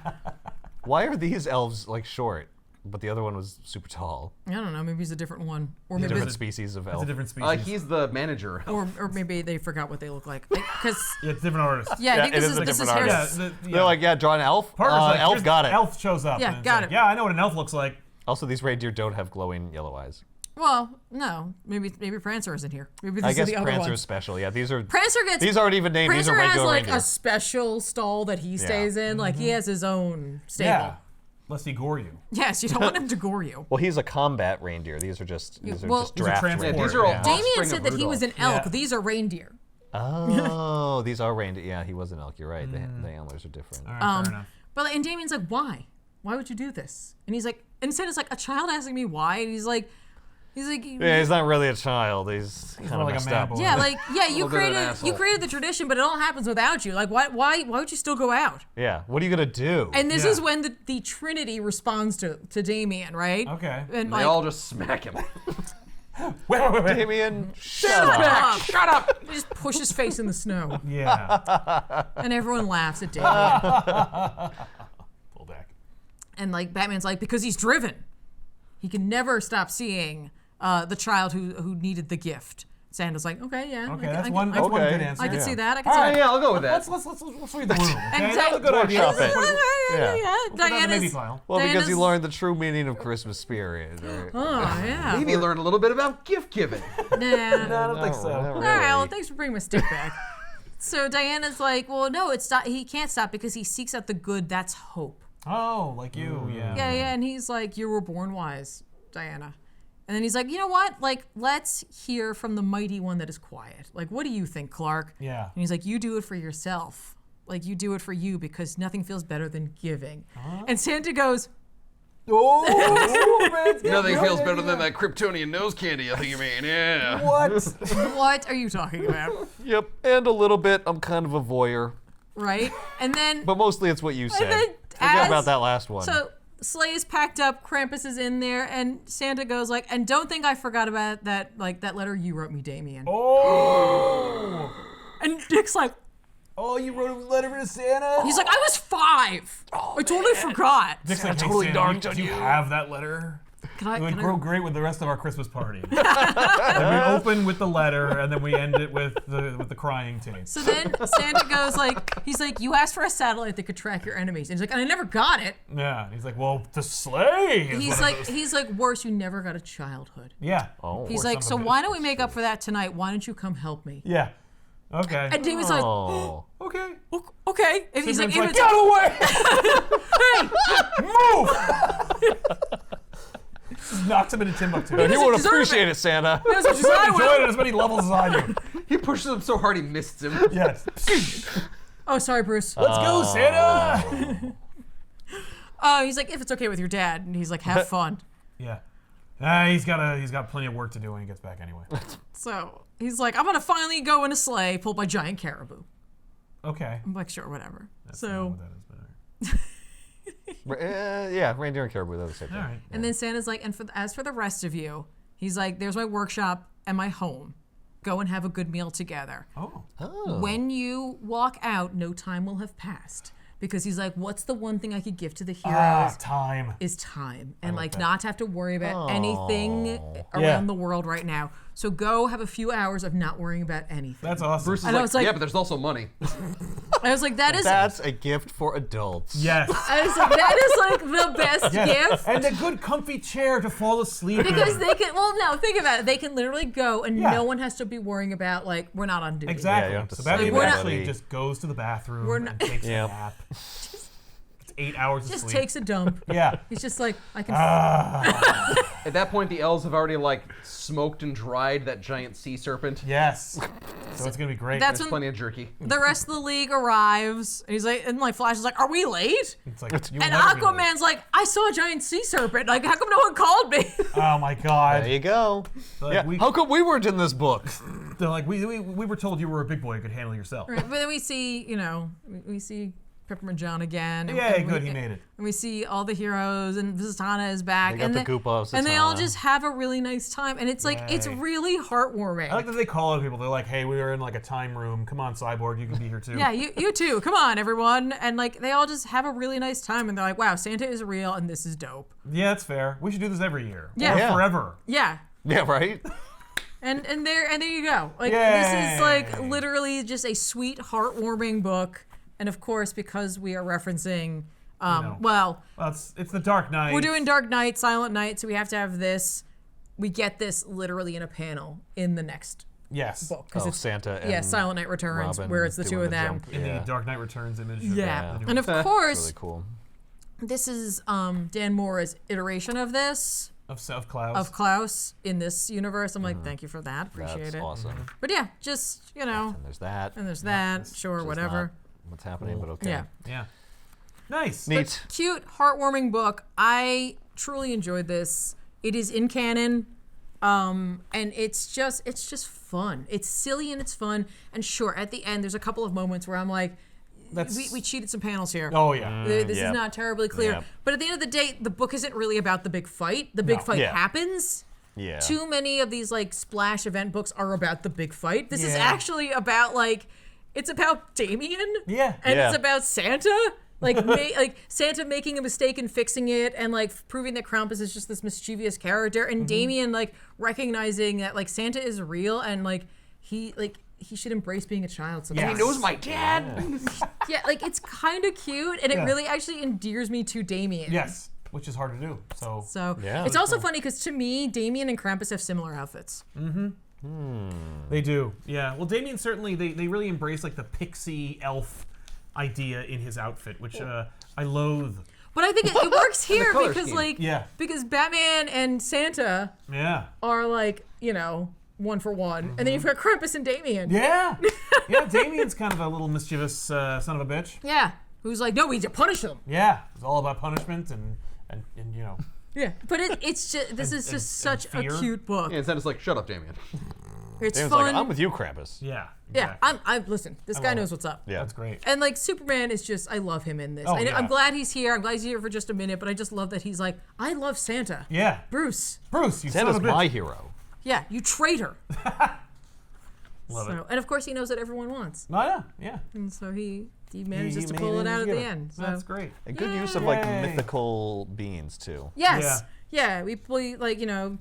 Why are these elves like short, but the other one was super tall? I don't know. Maybe he's a different one, or A maybe different species of It's elf. a different species. He's the manager. or maybe they forgot what they look like. Because Yeah, it's different artists. yeah, I Yeah, think it this is a is different Harris. artist. Yeah, They're like, yeah, draw an elf. Parker's like, Elf here's- got it. Elf shows up. Yeah, and it's got like, it. Yeah, I know what an elf looks like. Also, these reindeer don't have glowing yellow eyes. Well, no, maybe Prancer isn't here. Maybe I these guess are the other Prancer's ones. special. Yeah, these are. Prancer gets. These aren't even named. These Prancer are has regular like reindeer. a special stall that he stays in. Like he has his own stable. Yeah. Lest he gore you. Yes, you don't want him to gore you. Well, he's a combat reindeer. These are just well, just these are draft transport. Yeah, reindeer. these are all Yeah. Damien offspring said of that he was an Rudolph. elk. Yeah. These are reindeer. Oh, these are reindeer. Yeah, he was an elk. You're right. The antlers are different. All right, fair enough. But and Damien's like, why? Why would you do this? And he's like, instead it's like a child asking me why. And he's like, Yeah, he's not really a child. He's kind more of like a messed man up. boy. yeah, like yeah, you Little bit of an created asshole. you created the tradition, but it all happens without you. Like why would you still go out? Yeah. What are you gonna do? And this Yeah. is when the Trinity responds to Damien, right? Okay. And They like, all just smack him. Wait. Damien, shut up. up. Shut up! He just push his face in the snow, Yeah. and everyone laughs at Damien. Pull back. And like Batman's like, because he's driven, he can never stop seeing the child who needed the gift. Santa's like, okay, yeah, Okay, I that's can- one. I That's can- one Okay. good answer. I can Yeah. see that. I can All see right, that. yeah, I'll go with that. Let's read the room. Okay, And that was a good idea. Workshop it. Yeah. Put that in the maybe Diana's. file. Well, because Diana's- he learned the true meaning of Christmas spirit. Right? Oh yeah. Maybe learn a little bit about gift giving. Nah. I don't think so. Not All right, well, really. thanks for bringing my stick back. So Diana's like, well, no, it's not. He can't stop because he seeks out the good. That's hope. Oh, like you. Yeah. Yeah. And he's like, you were born wise, Diana. And then he's like, you know what? Like, let's hear from the mighty one that is quiet. Like, what do you think, Clark? Yeah. And he's like, you do it for yourself. Like, you do it for you because nothing feels better than giving. And Santa goes, Oh, Nothing feels better than that Kryptonian nose candy, I think you mean. Yeah. What? What are you talking about? Yep, and a little bit, I'm kind of a voyeur. Right? And then, But mostly it's what you said. then Forget about that last one. so Sleigh is packed up, Krampus is in there, and Santa goes like, and don't think I forgot about that, like, that letter you wrote me, Damien. Oh. And Dick's like, Oh, you wrote a letter to Santa? he's like, I was 5. I totally forgot. Dick's like, totally Santa, darned on do you you. have that letter? Can I, It would can I- grow great with the rest of our Christmas party. Like we open with the letter, and then we end it with the crying tape. So then Santa goes like, he's like, you asked for a satellite that could track your enemies. And he's like, and I never got it. Yeah, he's like, well, the sleigh. is He's one of like, those. worse, you never got a childhood. Yeah. Oh. He's Poor like, son so of a why bitch. don't we make up for that tonight? Why don't you come help me? Yeah. Okay. And David's like, Oh. Okay. okay. If he's like, Superman's if like, it's get away! Move! Just knocks him into Timbuktu. He won't deserve appreciate it, Santa. That's what You might I enjoy will. it at as many levels as I do. He pushes him so hard he missed him. Yes. Oh, sorry, Bruce. Let's go, Santa! He's like, if it's okay with your dad. And he's like, have fun. Yeah. He's got plenty of work to do when he gets back anyway. So he's like, I'm going to finally go in a sleigh pulled by giant caribou. Okay. I'm like, sure, whatever. That's So. not what that is, but all right. Yeah, reindeer and caribou, they're the same thing. All right. And then Santa's like, and as for the rest of you, he's like, there's my workshop and my home. Go and have a good meal together. Oh. When you walk out, no time will have passed. Because he's like, what's the one thing I could give to the heroes Time. is time. And like that. not to have to worry about anything around Yeah. the world right now. So go have a few hours of not worrying about anything. That's awesome. Bruce is I know, like, it's like- yeah, but there's also money. I was like, that is That's a gift for adults. Yes. I was like, that is like the best Yes. gift. And a good comfy chair to fall asleep Because in. they can, well, no, think about it. They can literally go and Yeah. no one has to be worrying about, like, we're not on duty. Exactly. Yeah, you don't have to So save Batman anybody. actually just goes to the bathroom We're and not- takes Yeah. a nap. It's 8 hours of Just sleep. takes a dump. Yeah. He's just like, I can. At that point, the elves have already like smoked and dried that giant sea serpent. Yes. So it's gonna be great. That's There's when plenty of jerky. the rest of the league arrives. And he's like, and like Flash is like, are we late? It's like you And will never be late. Aquaman's like, I saw a giant sea serpent. Like, how come no one called me? Oh my god. There you go. Like, Yeah. we, How come we weren't in this book? they're like we were told you were a big boy and could handle yourself. Right, but then we see, we see Peppermint John again. And, Yeah, and good, we, he made it. And we see all the heroes, and Zatanna is back. They got and the goop of And they all Zatanna. just have a really nice time. And it's like, it's Yay. really heartwarming. I like that they call out people. They're like, hey, we were in like a time room. Come on, Cyborg, you can be here too. Yeah, you too. Come on, everyone. And like, they all just have a really nice time. And they're like, wow, Santa is real, and this is dope. Yeah, that's fair. We should do this every year. Yeah. Or Yeah. forever. Yeah. Yeah, right? And there you go. Like, this is like Yay. literally just a sweet, heartwarming book. And of course, because we are referencing, well, Well, it's the Dark Knight. we're doing Dark Knight, Silent Night, so we have to have this. We get this literally in a panel in the next Yes. book. Oh, it's, Santa and yeah, Silent Night Returns, Robin where it's the two doing of them. jump. In Yeah. the Dark Knight Returns image. Yeah. of And of It's course, really cool. this is Dan Mora's iteration of this, South Clouds. of Klaus in this universe. I'm like, thank you for that. Appreciate That's it. awesome. But yeah, just, And there's that. and there's that. Sure, which is whatever. not what's happening, but okay. Yeah. Yeah. Nice. Neat. Cute, heartwarming book. I truly enjoyed this. It is in canon, and it's just fun. It's silly and it's fun. And sure, at the end, there's a couple of moments where I'm like, we cheated some panels here. Oh yeah. This yeah. is not terribly clear. Yeah. But at the end of the day, the book isn't really about the big fight. The big fight Yeah. happens. Yeah. Too many of these like splash event books are about the big fight. This is Yeah. actually about like, it's about Damien. Yeah. And Yeah. it's about Santa. Like, like Santa making a mistake and fixing it, and like proving that Krampus is just this mischievous character, and Damien like recognizing that like Santa is real, and like he should embrace being a child sometimes. Yes. He knows my dad. Yeah, like it's kind of cute, and it Yeah. really actually endears me to Damien. Yes. Which is hard to do. So. So Yeah. it's also funny because to me, Damien and Krampus have similar outfits. They do. Yeah. Well, Damien certainly they really embrace like the pixie elf idea in his outfit, which I loathe. But I think it works here color because scheme. like Yeah. because Batman and Santa Yeah. are like, one for one, and then you've got Krampus and Damien. Yeah. Yeah. Damien's kind of a little mischievous son of a bitch. Yeah. Who's like, no, we need to punish them. Yeah. It's all about punishment and you know. Yeah, but it's just this is just such a fear. cute book. And Santa's like, shut up, Damien. It's Damon's fun. like, I'm with you, Krampus. Yeah. yeah, exactly. I'm listen. This guy love knows it. what's up. Yeah. That's great. And like Superman is just, I love him in this. Oh, I'm yeah. glad he's here. I'm glad he's here for just a minute. But I just love that he's like, I love Santa. Yeah. Bruce. Bruce, you Santa's son of a bitch. my hero. Yeah, you traitor. Love it. And of course he knows what everyone wants, Oh yeah, yeah. and so he manages He to pull it out at the made end. So. That's great. A good use of like Yay. mythical beings too. Yes. Yeah. We like, you know,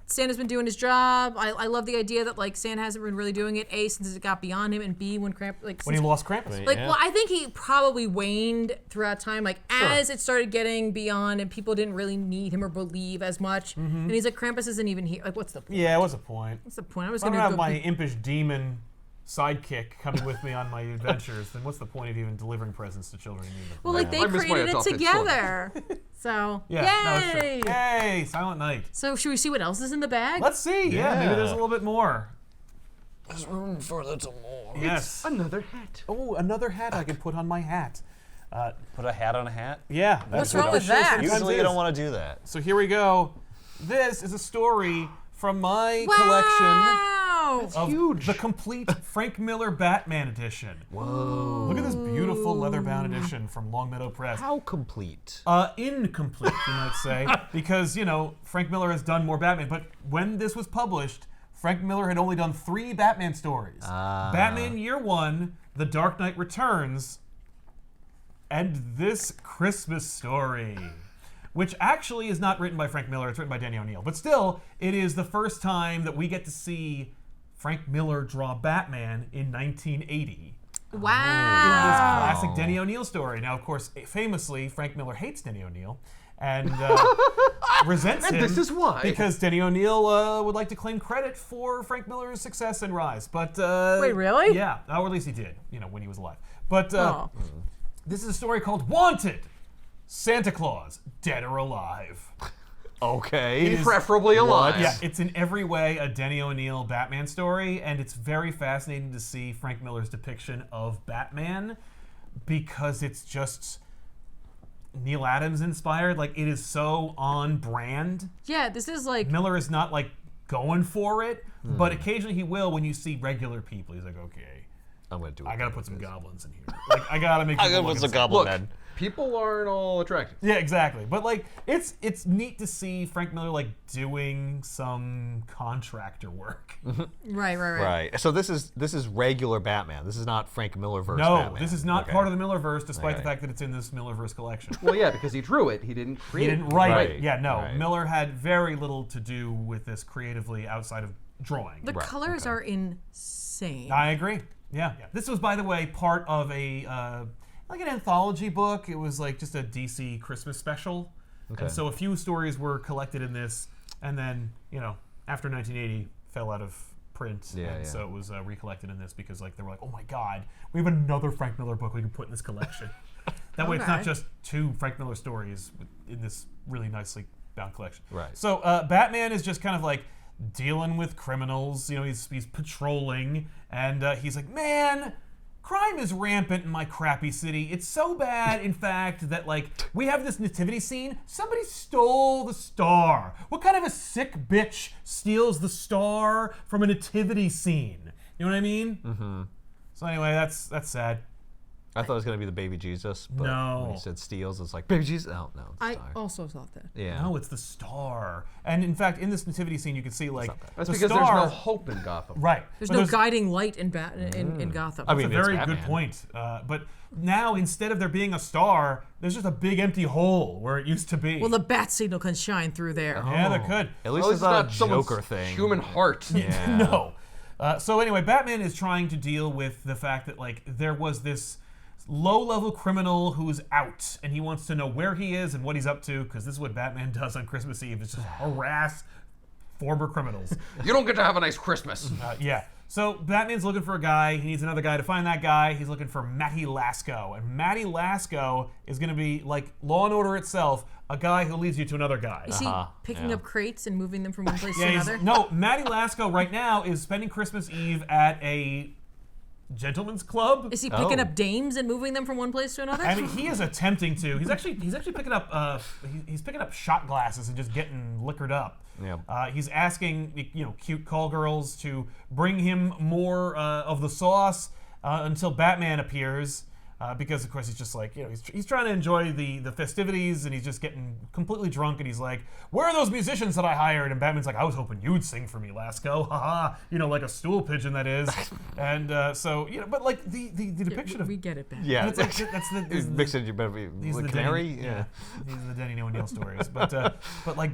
Santa's been doing his job. I love the idea that like Santa hasn't been really doing it. A, since it got beyond him, and B, when Krampus When he lost Krampus. like, Yeah. well, I think he probably waned throughout time. Like, as it started getting beyond and people didn't really need him or believe as much. And he's like, Krampus isn't even here. Like, what's the point? Yeah, what's the point? What's the point? I was If I going don't to have go. my impish demon sidekick coming with me on my adventures, then what's the point of even delivering presents to children? Either? well, like, they I miss my created it adopted together. So, yeah, that was yay! true. Yay, Silent Night. So, should we see what else is in the bag? Let's see. Yeah, maybe there's a little bit more. There's room for a little more. Yes. Another hat. Oh, another hat I can put on my hat. Put a hat on a hat? Yeah. What's that's wrong what with the show that? sometimes Usually you is. don't want to do that. So here we go. This is a story from my collection Wow! of huge. the complete Frank Miller Batman edition. Whoa. Look at this beautiful leather-bound edition from Longmeadow Press. How complete? Incomplete, you might say, because, you know, Frank Miller has done more Batman. But when this was published, Frank Miller had only done 3 Batman stories. Batman Year One, The Dark Knight Returns, and this Christmas story, which actually is not written by Frank Miller, it's written by Danny O'Neill. But still, it is the first time that we get to see Frank Miller draw Batman in 1980. This Wow! classic Denny O'Neill story. Now, of course, famously, Frank Miller hates Denny O'Neill and resents him. this is why. Because Denny O'Neill would like to claim credit for Frank Miller's success and rise. But Wait, really? Yeah, or at least he did. You know, when he was alive. But Oh. this is a story called "Wanted: Santa Claus, Dead or Alive." Okay. Preferably alive. Yeah, it's in every way a Denny O'Neill Batman story, and it's very fascinating to see Frank Miller's depiction of Batman because it's just Neil Adams inspired. Like, it is so on brand. Yeah, this is like Miller is not like going for it, but occasionally he will when you see regular people. He's like, okay, I'm gonna do it. I gotta put some goblins in here. Like, I gotta make. I people gotta look put some and- goblin Look, men. people aren't all attractive. Yeah, exactly. But like, it's neat to see Frank Miller like doing some contractor work. right. Right. So this is regular Batman. This is not Frank Miller verse No, Batman. this is not Okay. part of the Millerverse, despite the Okay. fact that it's in this Millerverse collection. Well, yeah, because he drew it. He didn't create He it. didn't write Right, it. Yeah, no. right. Miller had very little to do with this creatively outside of drawing. The colors are insane. I agree. Yeah. This was, by the way, part of a like an anthology book. It was like just a DC Christmas special. And so a few stories were collected in this, and then, you know, after 1980 fell out of print, and so it was recollected in this because like they were like, oh my God, we have another Frank Miller book we can put in this collection. That way it's not Okay. just 2 Frank Miller stories in this really nicely bound collection. Right. So Batman is just kind of like dealing with criminals. You know, he's patrolling, and he's like, man, crime is rampant in my crappy city. It's so bad, in fact, that like we have this nativity scene. Somebody stole the star. What kind of a sick bitch steals the star from a nativity scene? You know what I mean? Mm-hmm. So anyway, that's sad. I thought it was gonna be the baby Jesus, but No. when he said steals, it's like baby Jesus. Oh no, it's I sorry. also thought that. Yeah. No, it's the star. And in fact, in this nativity scene, you can see like That's the because star, there's no hope in Gotham. Right. There's But no guiding light in Gotham. I mean, That's a very it's good Batman. point. But now, instead of there being a star, there's just a big empty hole where it used to be. well, the bat signal can shine through there. yeah, there could. At least Well, it's not a someone's Joker thing. Human heart. Yeah. No. So anyway, Batman is trying to deal with the fact that like there was this low-level criminal who's out, and he wants to know where he is and what he's up to, because this is what Batman does on Christmas Eve: is just harass former criminals. You don't get to have a nice Christmas. Yeah. So Batman's looking for a guy. He needs another guy to find that guy. He's looking for Matty Lasco. And Matty Lasco is going to be, like Law and Order itself, a guy who leads you to another guy. Is he picking up crates and moving them from one place to Yeah, another? no, Matty Lasco right now is spending Christmas Eve at a gentleman's club. Is he picking Oh. up dames and moving them from one place to another? I mean, he is attempting to. He's actually picking up he's picking up shot glasses and just getting liquored up. Yeah. He's asking cute call girls to bring him more of the sauce until Batman appears. Because of course he's just like he's trying to enjoy the festivities, and he's just getting completely drunk, and he's like, "Where are those musicians that I hired?" And Batman's like, "I was hoping you'd sing for me, Lasco, haha, like a stool pigeon that is." And but like the depiction of we get it, Batman. Yeah. that's the He's mixing you better be these are like the canary. Denny, Yeah. these are the Denny No O'Neill stories. But like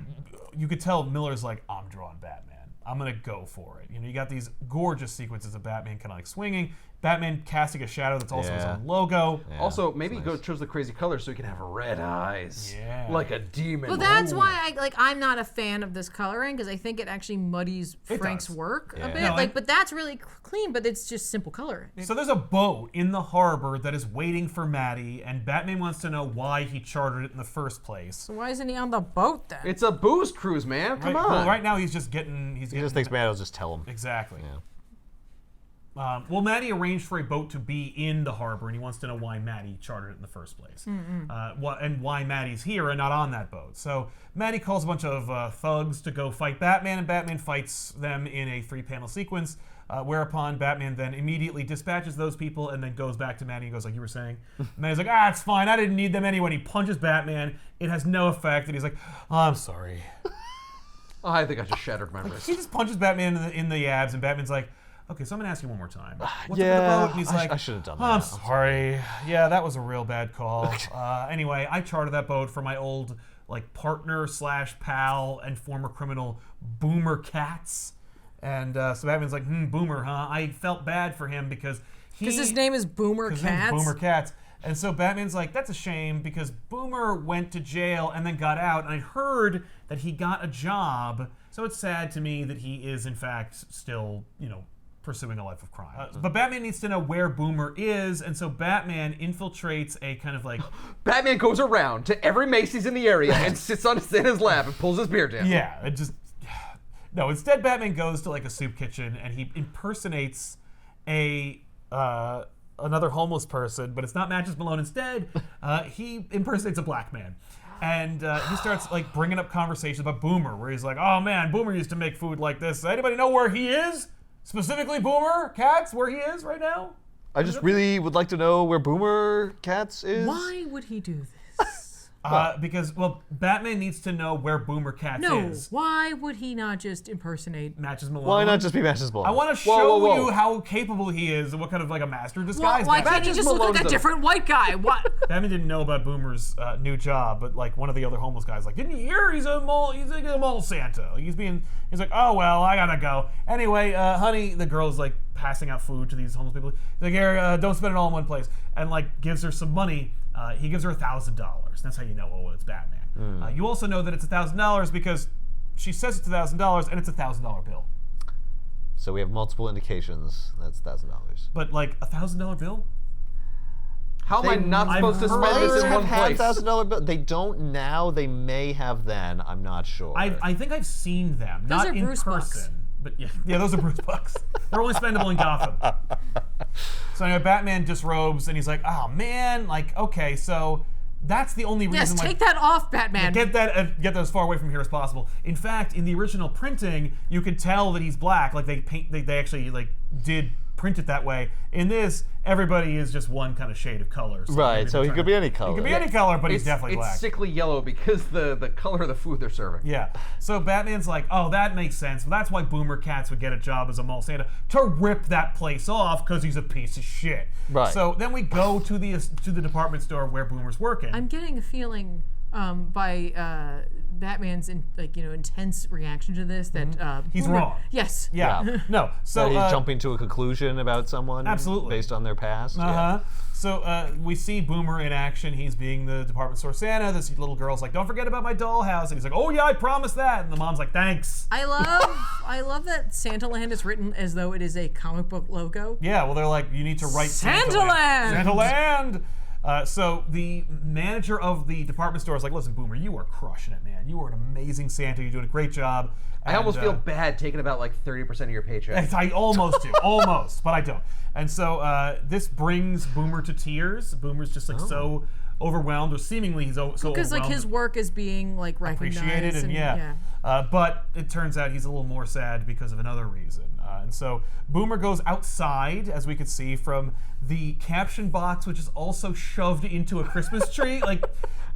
you could tell Miller's like, I'm drawing Batman. I'm gonna go for it. You got these gorgeous sequences of Batman kind of like swinging, Batman casting a shadow that's also his Yeah. own logo. Yeah, Also, maybe it's nice. chose the crazy color so he can have red eyes. Yeah. Like a demon. Well, that's why I'm not a fan of this coloring, because I think it actually muddies It Frank's does. work a Yeah. bit. No, and- but that's really clean, but it's just simple coloring. So there's a boat in the harbor that is waiting for Maddie, and Batman wants to know why he chartered it in the first place. So why isn't he on the boat then? It's a booze cruise, man. Come on. Well, right now he's getting. He just thinks Matt will just tell him. Exactly. Yeah. Well, Maddie arranged for a boat to be in the harbor, and he wants to know why Maddie chartered it in the first place. And why Maddie's here and not on that boat. So Maddie calls a bunch of thugs to go fight Batman, and Batman fights them in a 3-panel sequence, whereupon Batman then immediately dispatches those people and then goes back to Maddie and goes like you were saying. Maddie's like, it's fine, I didn't need them anyway. And he punches Batman. It has no effect, and he's like, I'm sorry. Oh, I think I just shattered my wrist. He just punches Batman in the abs, and Batman's like, okay, so I'm gonna ask you one more time. What's up with the Yeah, boat? And he's like, I should have done that. I'm sorry. Yeah, that was a real bad call. Anyway, I chartered that boat for my old partner / pal and former criminal Boomer Katz. And so Batman's like, Boomer, huh? I felt bad for him because his name is Boomer his name's Katz. Boomer Katz. And so Batman's like, that's a shame because Boomer went to jail and then got out, and I heard that he got a job. So it's sad to me that he is, in fact, still, pursuing a life of crime. But Batman needs to know where Boomer is, and so Batman infiltrates a kind of Batman goes around to every Macy's in the area and sits in his lap and pulls his beer down. yeah, it just... No, instead Batman goes to a soup kitchen and he impersonates another homeless person, but it's not Matches Malone. Instead, he impersonates a black man. And he starts bringing up conversations about Boomer, where he's like, oh man, Boomer used to make food like this. Does anybody know where he is? Specifically Boomer Katz, where he is right now? I just really would like to know where Boomer Katz is. Why would he do this? Because Batman needs to know where Boomer Katz No, is. why would he not just impersonate? Matches Malone. Why not just be Matches Malone? I want to show you how capable he is and what kind of a master of disguise. Why Batman can't he Matches just look like Malone's a a- different white guy? What? Batman didn't know about Boomer's new job, but one of the other homeless guys didn't you hear he's a mall Santa. He's like, oh well, I gotta go. Anyway, honey, the girl's passing out food to these homeless people. He's like, here, don't spend it all in one place, and gives her some money. He gives her $1,000. That's how you know, it's Batman. You also know that it's $1,000 because she says it's $1,000 and it's a $1,000 bill. So we have multiple indications. That's $1,000. But a $1,000 bill? How am I not supposed to spend this in one place? $1,000 bill. They don't now. They may have then. I'm not sure. I think I've seen them, Those not are in Bruce person. bucks. But yeah, those are Bruce bucks. They're only spendable in Gotham. So anyway, Batman disrobes and he's like, "Oh man, okay, so that's the only reason." Yes, why take that off, Batman. Get that as far away from here as possible. In fact, in the original printing, you could tell that he's black. They actually did print it that way. In this, everybody is just one kind of shade of color. Right, maybe so they're he trying could to- be any color. He could be any color, but he's definitely black. It's sickly yellow because the color of the food they're serving. Yeah. So Batman's like, oh, that makes sense. Well, that's why Boomer Katz would get a job as a mall Santa, to rip that place off because he's a piece of shit. Right. So then we go to the department store where Boomer's working. I'm getting a feeling by Batman's intense reaction to this that He's Boomer- wrong. Yes. Yeah. Yeah. No. So So he's jumping to a conclusion about someone Absolutely. based on their past. Uh-huh. So we see Boomer in action. He's being the department store Santa. This little girl's like, don't forget about my dollhouse. And he's like, oh yeah, I promised that. And the mom's like, thanks. I love that Santaland is written as though it is a comic book logo. Yeah, well, they're like, you need to write Santaland! Santaland! So the manager of the department store is like, listen, Boomer, you are crushing it, man. You are an amazing Santa. You're doing a great job. I almost feel bad taking about like 30% of your paycheck. I almost do, almost, but I don't. And so this brings Boomer to tears. Boomer's just like so overwhelmed, or seemingly he's so because like overwhelmed. his work is being like recognized. Appreciated, and yeah. But it turns out he's a little more sad because of another reason. And so Boomer goes outside, as we could see, from the caption box, which is also shoved into a Christmas tree. Like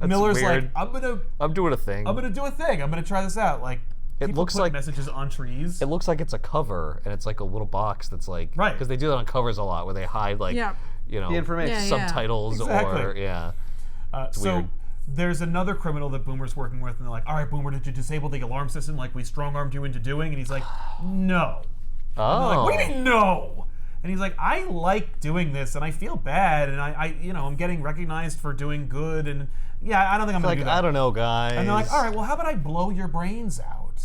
Miller's weird. like, I'm doing a thing. I'm gonna do a thing. I'm gonna try this out. Like people looks put like- messages on trees. It looks like it's a cover, and it's like a little box that's like Right. because they do that on covers a lot, where they hide like Yeah. you know The information. Yeah, subtitles Exactly. or So weird. there's another criminal that Boomer's working with, and they're like, all right, Boomer, did you disable the alarm system like we strong-armed you into doing? And he's like, no. And they're like, what do you mean, no? And he's like, I like doing this, and I feel bad, and I I'm getting recognized for doing good, and yeah, I don't think I'm gonna Like do that. I don't know, guys. And they're like, all right, well, how about I blow your brains out?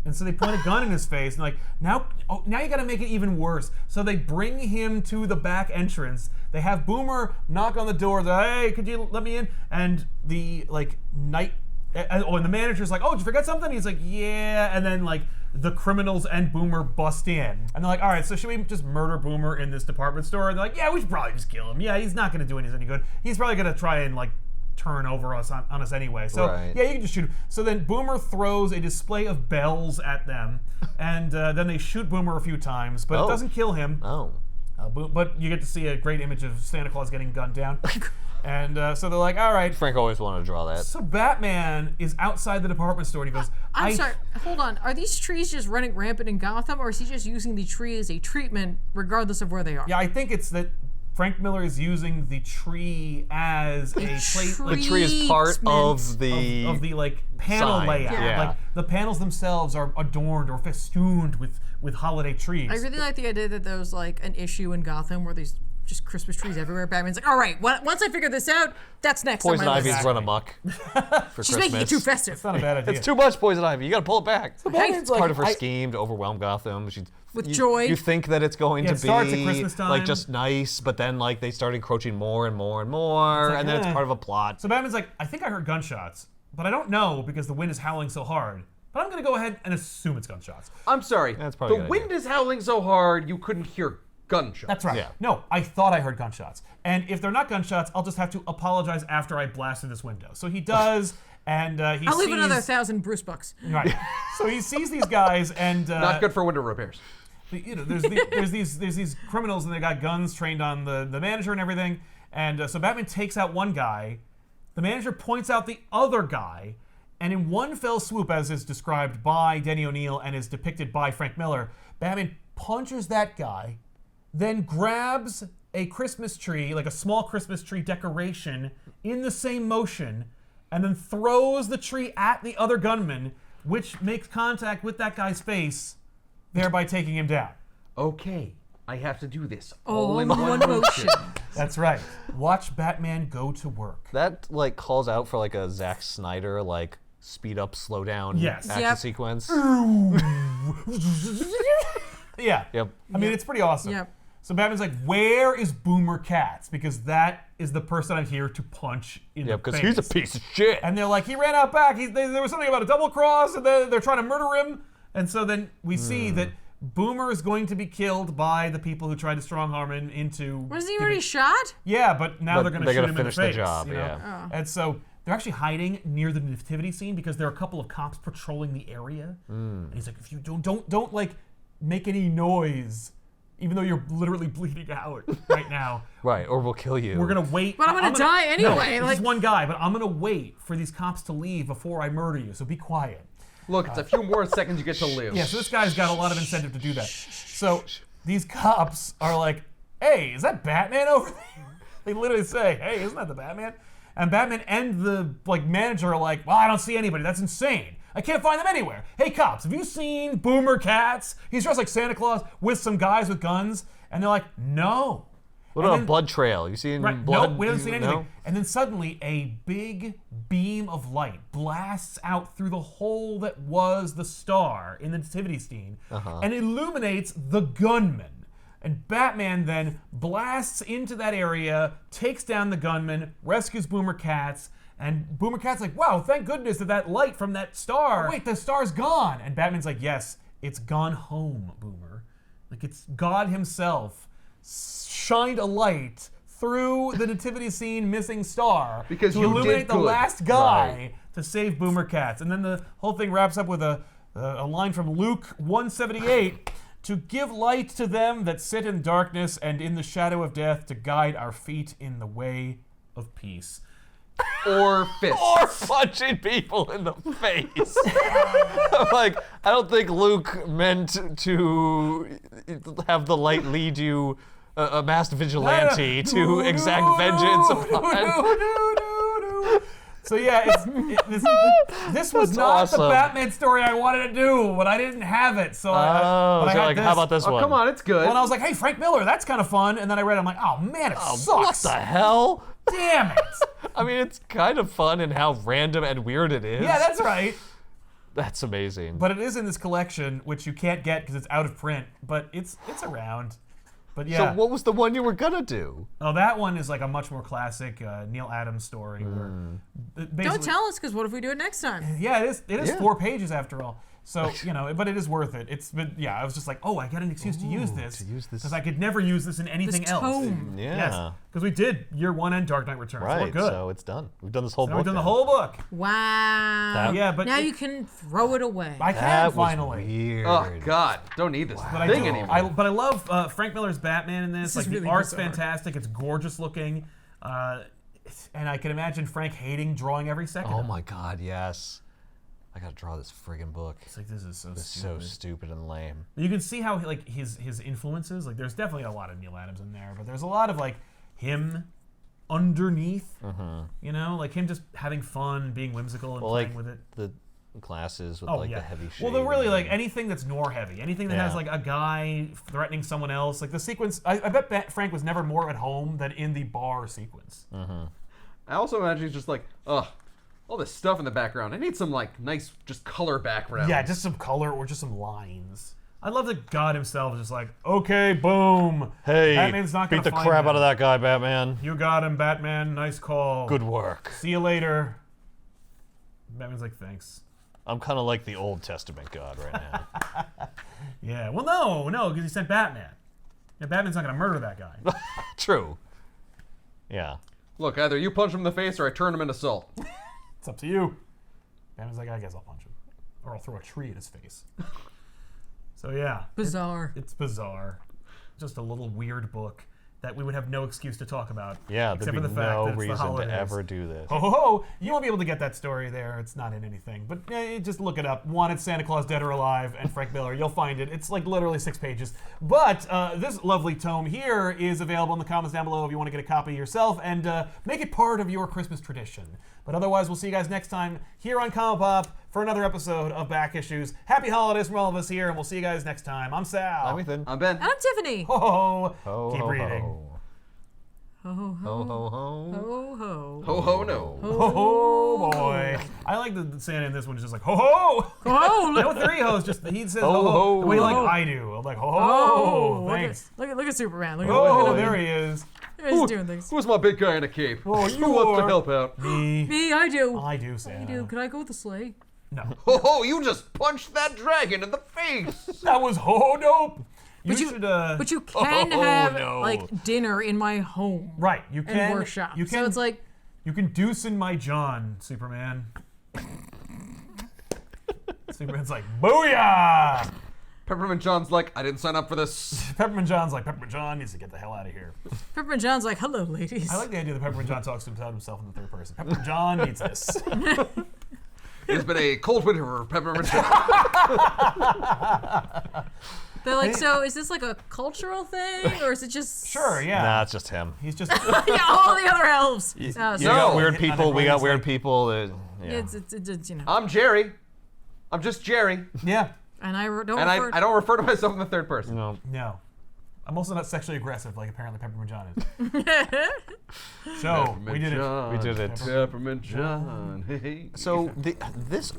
And so they point a gun in his face, and like, now you got to make it even worse. So they bring him to the back entrance. They have Boomer knock on the door. They're like, hey, could you let me in? And the and the manager's like, oh, did you forget something? He's like, yeah. And then like the criminals and Boomer bust in, and they're like, all right, so should we just murder Boomer in this department store? And they're like, yeah, we should probably just kill him. Yeah, he's not going to do us any good. He's probably going to try and like turn over us on us anyway. So Right. yeah, you can just shoot him. So then Boomer throws a display of bells at them, and then they shoot Boomer a few times, but it Oh. doesn't kill him. Oh. But you get to see a great image of Santa Claus getting gunned down. And so they're like, all right. Frank always wanted to draw that. So Batman is outside the department store, and he goes, I'm sorry, hold on. Are these trees just running rampant in Gotham, or is he just using the tree as a treatment regardless of where they are? Yeah, I think it's that Frank Miller is using the tree as a plate. The tree is part of the of the like panel sign, layout. yeah. Like the panels themselves are adorned or festooned with holiday trees. I really like the idea that there was like an issue in Gotham where there's just Christmas trees everywhere. Batman's like, all right, once I figure this out, that's next Poison on my Ivy's list. run amok for She's Christmas. making it too festive. It's not a bad idea. It's too much Poison Ivy. You gotta pull it back. Batman's It's like, part of her I- scheme to overwhelm Gotham. With joy. You think that it's going Yeah, to it starts at be Christmas time. like just nice, but then like they start encroaching more and more and more, like, and then it's eh. part of a plot. So Batman's like, I think I heard gunshots, but I don't know because the wind is howling so hard. But I'm gonna go ahead and assume it's gunshots. I'm sorry. That's probably a the good wind is howling so hard you couldn't hear gunshots. That's right. Yeah. No, I thought I heard gunshots. And if they're not gunshots, I'll just have to apologize after I blast in this window. So he does, and he I'll sees... leave another 1,000 Bruce bucks. Right. So he sees these guys, and Not good for window repairs. there's these criminals, and they got guns trained on the manager and everything. And so Batman takes out one guy. The manager points out the other guy, and in one fell swoop, as is described by Denny O'Neil and is depicted by Frank Miller, Batman punches that guy, then grabs a Christmas tree, like a small Christmas tree decoration, in the same motion, and then throws the tree at the other gunman, which makes contact with that guy's face, thereby taking him down. Okay, I have to do this All in in one motion. That's right. Watch Batman go to work. That like calls out for like a Zack Snyder like speed up, slow down Yes. action Yep. sequence. Yeah. Yep. I mean, it's pretty awesome. Yep. So Batman's like, where is Boomer Katz? Because that is the person I'm here to punch in Yeah, the because face. he's a piece of shit. And they're like, he ran out back. There was something about a double cross, and they're trying to murder him. And so then we see that Boomer is going to be killed by the people who tried to strong arm him into... Wasn't he already shot? Yeah, but now But they're going to they're shoot gonna him in the finish the face. job, you know? yeah. And so they're actually hiding near the nativity scene because there are a couple of cops patrolling the area. And he's like, if you don't like make any noise, even though you're literally bleeding out right now. Right, or we'll kill you. We're gonna wait. But I'm gonna die anyway, No, like- just one guy, but I'm gonna wait for these cops to leave before I murder you. So be quiet. Look, it's a few more seconds you get to live. Yeah, so this guy's got a lot of incentive to do that. So these cops are like, hey, is that Batman over there? They literally say, hey, isn't that the Batman? And Batman and the manager are like, well, I don't see anybody. That's insane. I can't find them anywhere. Hey, cops, have you seen Boomer Katz? He's dressed like Santa Claus with some guys with guns. And they're like, no. What And about then- a blood trail? You seen Right, blood? nope, we haven't seen anything. No? And then suddenly a big beam of light blasts out through the hole that was the star in the nativity scene and illuminates the gunman. And Batman then blasts into that area, takes down the gunman, rescues Boomer Katz, and Boomer Kat's like, wow, thank goodness that light from that star. Oh, wait, the star's gone. And Batman's like, yes, it's gone home, Boomer. Like, it's God himself shined a light through the nativity scene missing star Because to you illuminate did the good. last guy Right. to save Boomer Katz. And then the whole thing wraps up with a line from Luke 178, to give light to them that sit in darkness and in the shadow of death, to guide our feet in the way of peace. Or fist. Or punching people in the face. I'm like, I don't think Luke meant to have the light lead you, a masked vigilante, to exact vengeance upon. So yeah, this was That's not awesome. the Batman story I wanted to do, but I didn't have it. So, but I so had like, this. how about this Oh, one? come on, it's good. Well, and I was like, hey, Frank Miller, that's kind of fun. And then I read it, I'm like, oh man, it What sucks. the hell? Damn it. I mean, it's kind of fun in how random and weird it is. Yeah, that's right. That's amazing. But it is in this collection, which you can't get because it's out of print. But it's around. But So yeah. what was the one you were gonna do? Oh, that one is like a much more classic Neil Adams story. Where basically, Don't tell us, because what if we do it next time? Yeah, it is Yeah. 4 pages after all. So, but it is worth it. I was just like, oh, I got an excuse to use this. Because I could never use this in anything This else. tome. Yeah. Yes. Because we did Year 1 and Dark Knight Returns. Right. We're good. So it's done. We've done this whole Now book. we've done the now. whole book. Wow. Yeah, but now it- you can throw it away. I can That was finally. weird. Oh, God. Don't need this But I thing do. anymore. But I love Frank Miller's Batman in this. This Like is the really art's bizarre. fantastic. It's gorgeous looking. And I can imagine Frank hating drawing every second. Oh of it. my God, yes. I gotta draw this friggin' book. It's like, this is so It's stupid. so stupid and lame. You can see how like his influences. Like there's definitely a lot of Neil Adams in there, but there's a lot of like him underneath. You know, like him just having fun, being whimsical, and Well, playing like with it. the glasses with Oh like yeah. the heavy shade. Well, they're really like anything that's noir heavy, anything that has Yeah. like a guy threatening someone else. Like the sequence, I bet Frank was never more at home than in the bar sequence. I also imagine he's just like, ugh, all this stuff in the background. I need some like nice just color background. Yeah, just some color or just some lines. I love that God himself is just like, okay, boom. Hey, Batman's not beat gonna the find crap him. out of that guy, Batman. You got him, Batman. Nice call. Good work. See you later. Batman's like, thanks. I'm kind of like the Old Testament God right now. Yeah. Well, no, because he sent Batman. Yeah, Batman's not gonna murder that guy. True. Yeah. Look, either you punch him in the face or I turn him into salt. It's up to you. Batman's like, I guess I'll punch him, or I'll throw a tree at his face. So yeah, Bizarre. it's bizarre. Just a little weird book that we would have no excuse to talk about. Yeah, except there'd for be the fact no that it's the reason to holidays. ever do this. Ho ho ho! You won't be able to get that story there. It's not in anything. But just look it up. One, it's Santa Claus Dead or Alive and Frank Miller. You'll find it. It's like literally 6 pages. But this lovely tome here is available in the comments down below if you want to get a copy yourself and make it part of your Christmas tradition. But otherwise, we'll see you guys next time here on ComicPop for another episode of Back Issues. Happy holidays from all of us here, and we'll see you guys next time. I'm Sal. I'm Ethan. I'm Ben. And I'm Tiffany. Ho ho ho! Ho, Keep ho, reading. ho. Ho ho Ho, ho, ho. ho ho. Ho ho no. Ho ho boy! I like the Santa in this one is just like ho ho. Oh, No look. three hoes. Just he says Ho, ho ho ho. the way like Ho. I do. I'm like ho ho. Oh, Thanks. look at Superman. Look at Oh, look at there him. he is. He's doing things. Who's my big guy in a cape? Oh, Who you wants to are. help out? Me. Me, I do. I do, Santa. I do. Can I go with the sleigh? No. Ho ho, you just punched that dragon in the face. That was ho dope. You But you- should. But you can Oh, have no. like dinner in my home Right. You and can. workshop. You can. So it's like, You can deuce in my John, Superman. Superman's like, booyah! Peppermint John's like, I didn't sign up for this. Peppermint John's like, Peppermint John needs to get the hell out of here. Peppermint John's like, hello, ladies. I like the idea that Peppermint John talks to himself in the third person. Peppermint John needs this. It's been a cold winter for Peppermint John. They're like, so is this like a cultural thing, or is it just Sure, yeah. Nah, it's just him. He's just. yeah, all the other elves? You So got weird Hitting on people. We got everyone's weird like- people. That, yeah. it's you know, I'm Jerry. I'm just Jerry. Yeah. and I don't And refer. I don't refer to myself in the third person. No. No. I'm also not sexually aggressive like apparently Peppermint John is. So, we did it. John, We did it. Peppermint John. Hey. So this